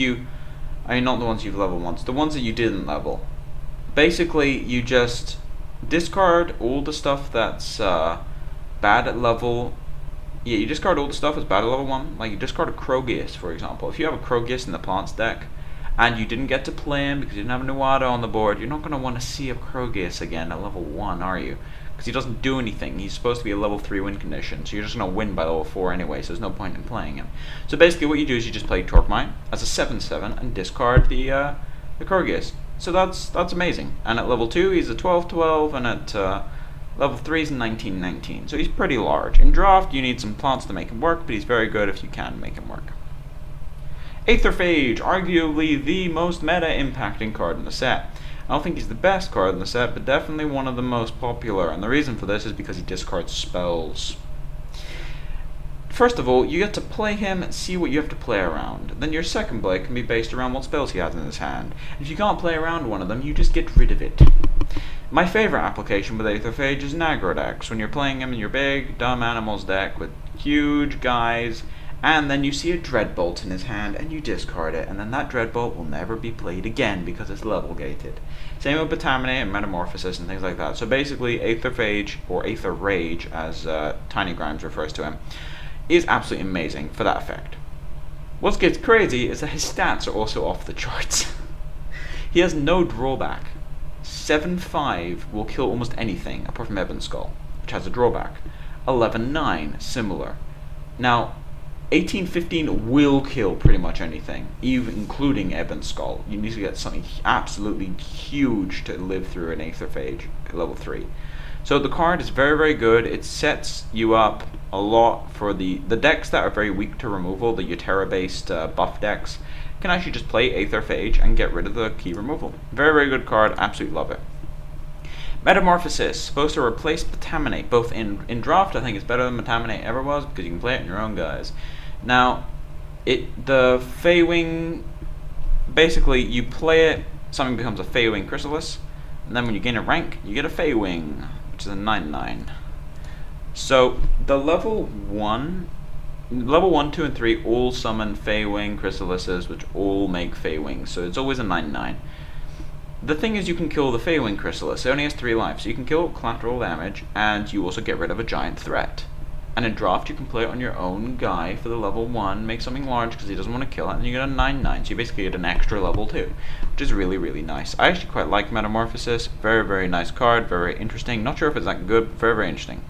not the ones you've leveled once, the ones that you didn't level. Basically, you just discard all the stuff that's bad at level. Yeah, you discard all the stuff that's bad at level 1. Like you discard a Krogius, for example. If you have a Krogius in the plants deck, and you didn't get to play him because you didn't have a Nuada on the board, you're not going to want to see a Krogius again at level 1, are you? Because he doesn't do anything. He's supposed to be a level 3 win condition, so you're just going to win by level 4 anyway, so there's no point in playing him. So basically what you do is you just play Torquemine as a 7-7 and discard the Krogius. So that's amazing. And at level 2 he's a 12-12, and at level 3 he's a 19-19. So he's pretty large. In Draft you need some plants to make him work, but he's very good if you can make him work. Aetherphage, arguably the most meta-impacting card in the set. I don't think he's the best card in the set, but definitely one of the most popular, and the reason for this is because he discards spells. First of all, you get to play him and see what you have to play around. Then your second play can be based around what spells he has in his hand. If you can't play around one of them, you just get rid of it. My favorite application with Aetherphage is Naggro decks, when you're playing him in your big, dumb animals deck with huge guys, and then you see a Dreadbolt in his hand and you discard it, and then that Dreadbolt will never be played again because it's level gated. Same with Betaminate and Metamorphosis and things like that. So basically Aetherphage, or Aether Rage as Tiny Grimes refers to him, is absolutely amazing for that effect. What gets crazy is that his stats are also off the charts. He has no drawback. 7-5 will kill almost anything apart from Ebon Skull, which has a drawback. 11-9, similar. Now, 18-15 will kill pretty much anything, even including Ebon Skull. You need to get something absolutely huge to live through an Aetherphage level 3. So the card is very, very good. It sets you up a lot for the decks that are very weak to removal, the Utera-based buff decks, can actually just play Aetherphage and get rid of the key removal. Very, very good card. Absolutely love it. Metamorphosis, supposed to replace Metaminate. Both in draft, I think it's better than Metaminate ever was, because you can play it in your own guys. Now, the Feywing, basically you play it, something becomes a Feywing Chrysalis, and then when you gain a rank, you get a Feywing, which is a 9-9. So, the level 1, 2, and 3 all summon Feywing Chrysalises, which all make Feywings, so it's always a 9-9. The thing is, you can kill the Feywing Chrysalis. It only has 3 life, so you can kill collateral damage, and you also get rid of a giant threat. And in draft, you can play it on your own guy for the level 1, make something large because he doesn't want to kill it, and you get a 9-9, so you basically get an extra level 2, which is really, really nice. I actually quite like Metamorphosis. Very, very nice card, very, very interesting. Not sure if it's that good, but very, very interesting.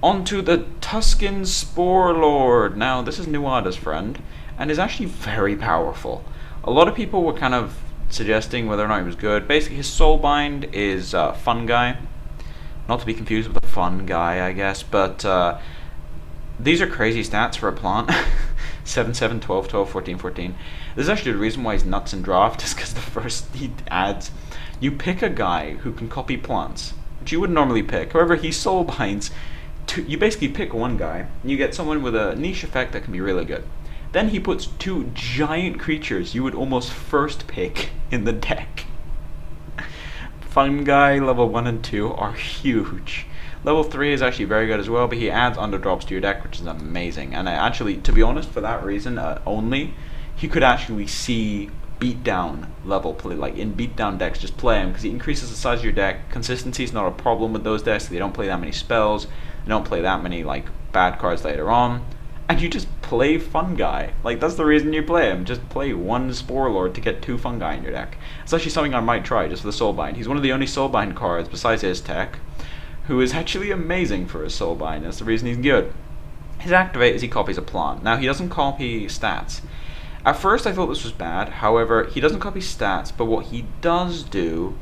On to the Tusken Spore Lord. Now, this is Nuada's friend, and is actually very powerful. A lot of people were kind of suggesting whether or not he was good. Basically, his Soulbind is Fun Guy. Not to be confused with a fun guy, I guess, but these are crazy stats for a plant. 7, 7, 12, 12, 14, 14. This is actually the reason why he's nuts in draft, is because the first he adds, you pick a guy who can copy plants, which you wouldn't normally pick. However, he Soulbinds. You basically pick one guy, and you get someone with a niche effect that can be really good. Then he puts 2 giant creatures you would almost first pick in the deck. Fun Guy level 1 and 2 are huge. Level 3 is actually very good as well, but he adds underdrops to your deck, which is amazing. And actually, to be honest, for that reason only, he could actually see beatdown level play, like in beatdown decks, just play him, because he increases the size of your deck. Consistency is not a problem with those decks. They don't play that many spells, they don't play that many like bad cards later on, and you just play Fun Guy. Like, that's the reason you play him. Just play 1 Spore Lord to get 2 Fun Guy in your deck. It's actually something I might try just for the Soulbind. He's one of the only Soulbind cards besides his tech who is actually amazing for his Soulbind. That's the reason he's good. His activate is he copies a plant. Now, he doesn't copy stats. At first I thought this was bad. However, he doesn't copy stats, but what he does do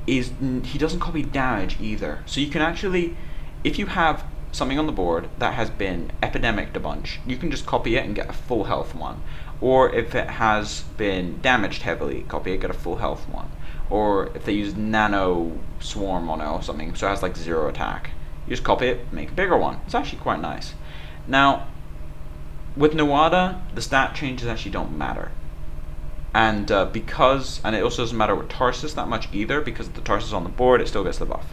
is he doesn't copy damage either. So you can actually, if you have something on the board that has been epidemicked a bunch, you can just copy it and get a full health one. Or if it has been damaged heavily, copy it, get a full health one. Or if they use nano swarm on it or something, so it has like 0 attack, you just copy it, make a bigger one. It's actually quite nice. Now, with Nuada, the stat changes actually don't matter. And and it also doesn't matter with Tarsus that much either, because the Tarsus on the board, it still gets the buff,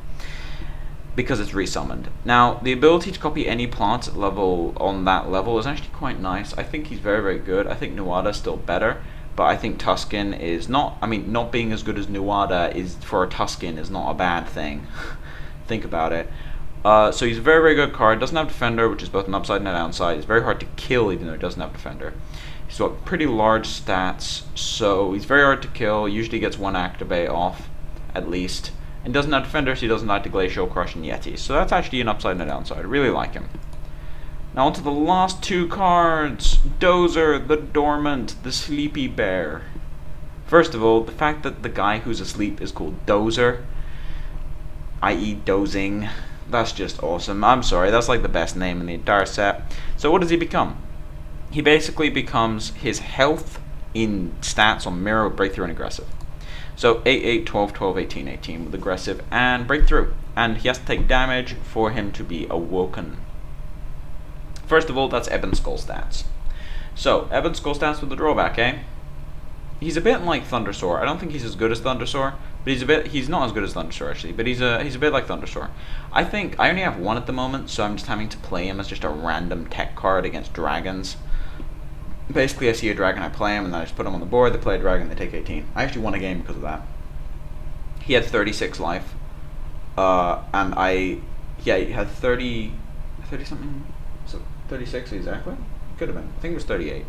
because it's resummoned. Now, the ability to copy any plant on that level is actually quite nice. I think he's very, very good. I think Nuada's still better, but I think Tusken is not, not being as good as Nuada is for a Tusken is not a bad thing. Think about it. So he's a very, very good card. Doesn't have Defender, which is both an upside and a downside. It's very hard to kill, even though he doesn't have Defender. He's got pretty large stats, so he's very hard to kill. Usually gets 1 activate off, at least. And doesn't have Defender, so he doesn't like to Glacial Crush and Yetis. So that's actually an upside and a downside. I really like him. Now onto the last 2 cards. Dozer, the Dormant, the Sleepy Bear. First of all, the fact that the guy who's asleep is called Dozer, i.e. dozing, that's just awesome. I'm sorry, that's like the best name in the entire set. So what does he become? He basically becomes his health in stats on Mirror, Breakthrough, and Aggressive. So 8, 8, 12, 12, 18, 18 with Aggressive and Breakthrough. And he has to take damage for him to be awoken. First of all, that's Ebon Skull stats. So, Ebon Skull stats with the drawback, eh? He's a bit like Thundersaur. I don't think he's as good as Thundersaur, but he's not as good as Thundersaur actually, but he's a bit like Thundersaur. I think I only have 1 at the moment, so I'm just having to play him as just a random tech card against dragons. Basically, I see a dragon, I play him, and then I just put him on the board, they play a dragon, they take 18. I actually won a game because of that. He had 36 life, he had 30 something, so 36 exactly? Could have been, I think it was 38.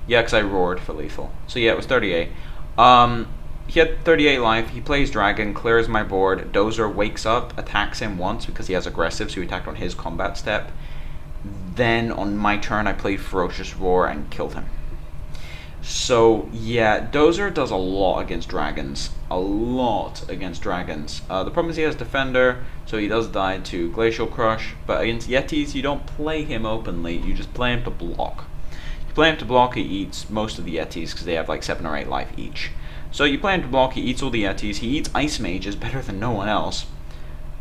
Yeah, because I roared for lethal. So yeah, it was 38. he had 38 life, he plays dragon, clears my board, Dozer wakes up, attacks him once because he has aggressive, so he attacked on his combat step. Then on my turn I played Ferocious Roar and killed him. So yeah, Dozer does a lot against dragons. A lot against dragons. The problem is he has Defender, so he does die to Glacial Crush, but against Yetis you don't play him openly, you just play him to block. You play him to block, he eats most of the Yetis because they have like 7 or 8 life each. So you play him to block, he eats all the Yetis, he eats Ice Mages better than no one else.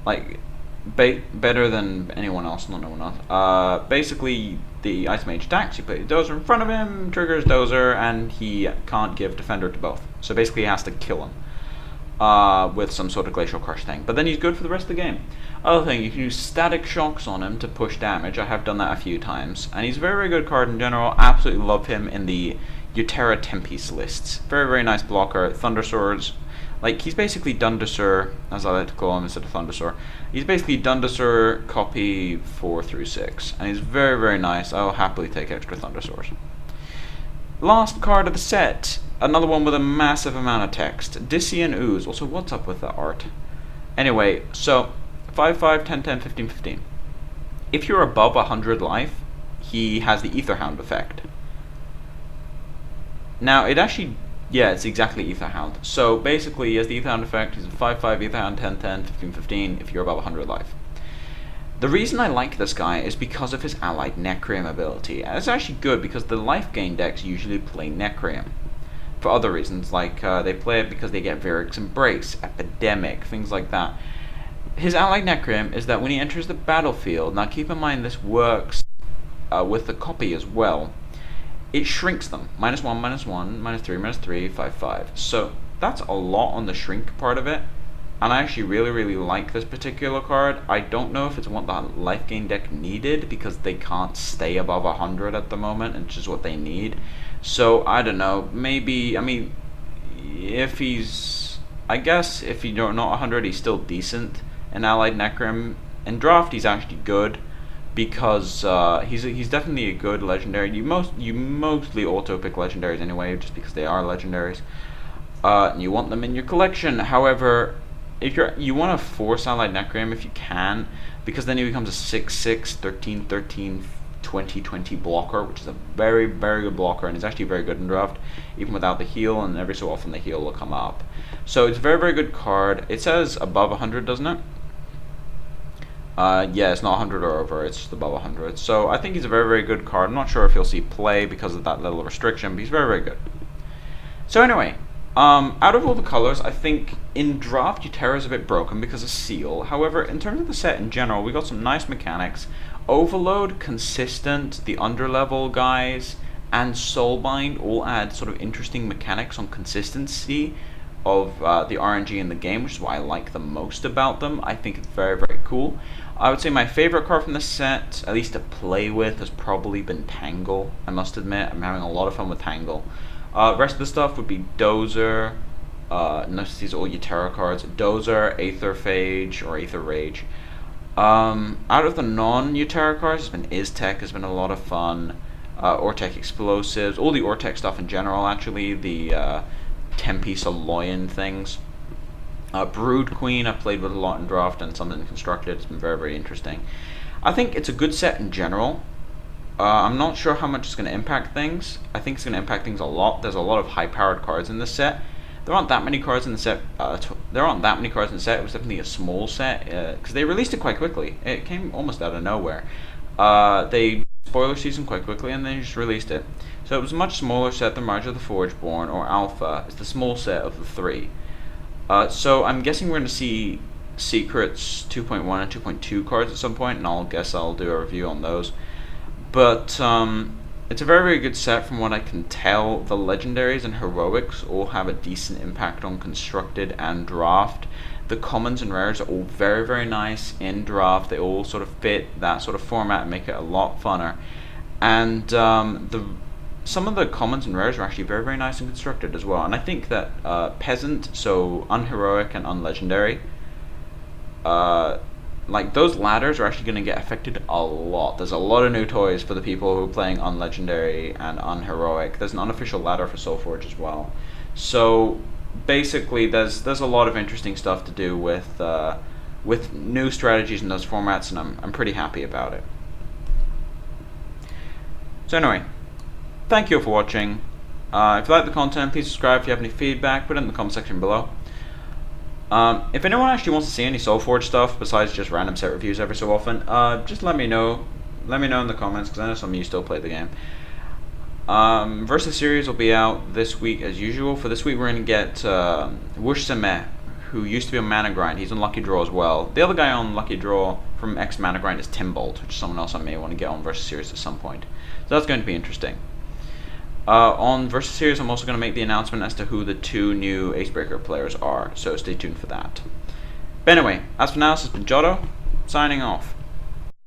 Like, better than anyone else, not no one else. Basically, the Ice Mage attacks, you put Dozer in front of him, triggers Dozer, and he can't give Defender to both. So basically he has to kill him with some sort of Glacial Crush thing. But then he's good for the rest of the game. Other thing, you can use Static Shocks on him to push damage. I have done that a few times. And he's a very, very good card in general. Absolutely love him in the Utera Tempest lists. Very, very nice blocker. Thunder Swords. Like, he's basically Dundasur, as I like to call him instead of Thundersur. He's basically Dundasur copy 4 through 6. And he's very, very nice. I'll happily take extra Thundersurs. Last card of the set. Another one with a massive amount of text. Dissian Ooze. Also, what's up with the art? Anyway, so 5, 5, 10, 10, 15, 15. If you're above 100 life, he has the Aetherhound effect. Now, it actually... yeah, it's exactly Aetherhound. So basically, he has the Aetherhound effect. He's a 5/5 Aetherhound, 10/10, 15/15 if you're above 100 life. The reason I like this guy is because of his allied Necreum ability. And it's actually good because the life gain decks usually play Necreum. For other reasons, like they play it because they get Varric's Embrace, Epidemic, things like that. His allied Necreum is that when he enters the battlefield, now keep in mind this works with the copy as well, it shrinks them. -1, -1, -3, -3, 5, 5. So that's a lot on the shrink part of it. And I actually really, really like this particular card. I don't know if it's what the life gain deck needed because they can't stay above 100 at the moment, which is what they need. So I don't know. Maybe, I mean, if he's, I guess if you're not 100, he's still decent. In Allied Necrom, in draft, he's actually good. Because he's definitely a good legendary. You mostly auto pick legendaries anyway, just because they are legendaries. And you want them in your collection. However, if you want to force Allied Necrom if you can, because then he becomes a 6/6, 13/13, 20/20 blocker, which is a very, very good blocker, and is actually very good in draft, even without the heal. And every so often the heal will come up. So it's a very, very good card. It says above 100, doesn't it? Yeah, it's not 100 or over, it's just above 100. So I think he's a very, very good card. I'm not sure if you'll see play because of that little restriction, but he's very, very good. So anyway, out of all the colors, I think in draft, Utera is a bit broken because of Seal. However, in terms of the set in general, we got some nice mechanics. Overload, Consistent, the underlevel guys, and Soulbind all add sort of interesting mechanics on consistency of the RNG in the game, which is what I like the most about them. I think it's very, very cool. I would say my favorite card from this set, at least to play with, has probably been Tangle. I must admit, I'm having a lot of fun with Tangle. Rest of the stuff would be Dozer. Notice these are all Utera cards. Dozer, Aetherphage, or Aether Rage. Out of the non-Utera cards, it's been Iztek, has been a lot of fun. Ortec Explosives, all the Ortec stuff in general, actually. The Tempest Aloyan things. Brood Queen I played with a lot in draft and some in constructed. It's been very, very interesting. I think it's a good set in general. I'm not sure how much it's going to impact things. I think it's going to impact things a lot. There's a lot of high-powered cards in this set. There aren't that many cards in the set. There aren't that many cards in the set. It was definitely a small set because they released it quite quickly. It came almost out of nowhere. They spoiler season quite quickly and then just released it. So it was a much smaller set than March of the Forgeborn or Alpha. It's the small set of the three. So I'm guessing we're going to see Secrets 2.1 and 2.2 cards at some point, and I'll do a review on those. But it's a very, very good set from what I can tell. The Legendaries and Heroics all have a decent impact on Constructed and Draft. The Commons and Rares are all very, very nice in Draft. They all sort of fit that sort of format and make it a lot funner. And some of the Commons and Rares are actually very, very nice and constructed as well. And I think that Peasant, so Unheroic and Unlegendary, like those ladders are actually going to get affected a lot. There's a lot of new toys for the people who are playing Unlegendary and Unheroic. There's an unofficial ladder for Solforge as well. So basically, there's a lot of interesting stuff to do with new strategies in those formats, and I'm pretty happy about it. So anyway, thank you for watching. If you like the content, please subscribe. If you have any feedback, put it in the comment section below. If anyone actually wants to see any Solforge stuff besides just random set reviews every so often, just let me know. Let me know in the comments, because I know some of you still play the game. Versus series will be out this week as usual. For this week, we're going to get Wush Sameh, who used to be on Mana Grind. He's on Lucky Draw as well. The other guy on Lucky Draw from X Mana Grind is Timbolt, which is someone else I may want to get on Versus series at some point. So that's going to be interesting. On Versus series, I'm also going to make the announcement as to who the 2 new Acebreaker players are, so stay tuned for that. But anyway, as for now, this has been Jotto, signing off.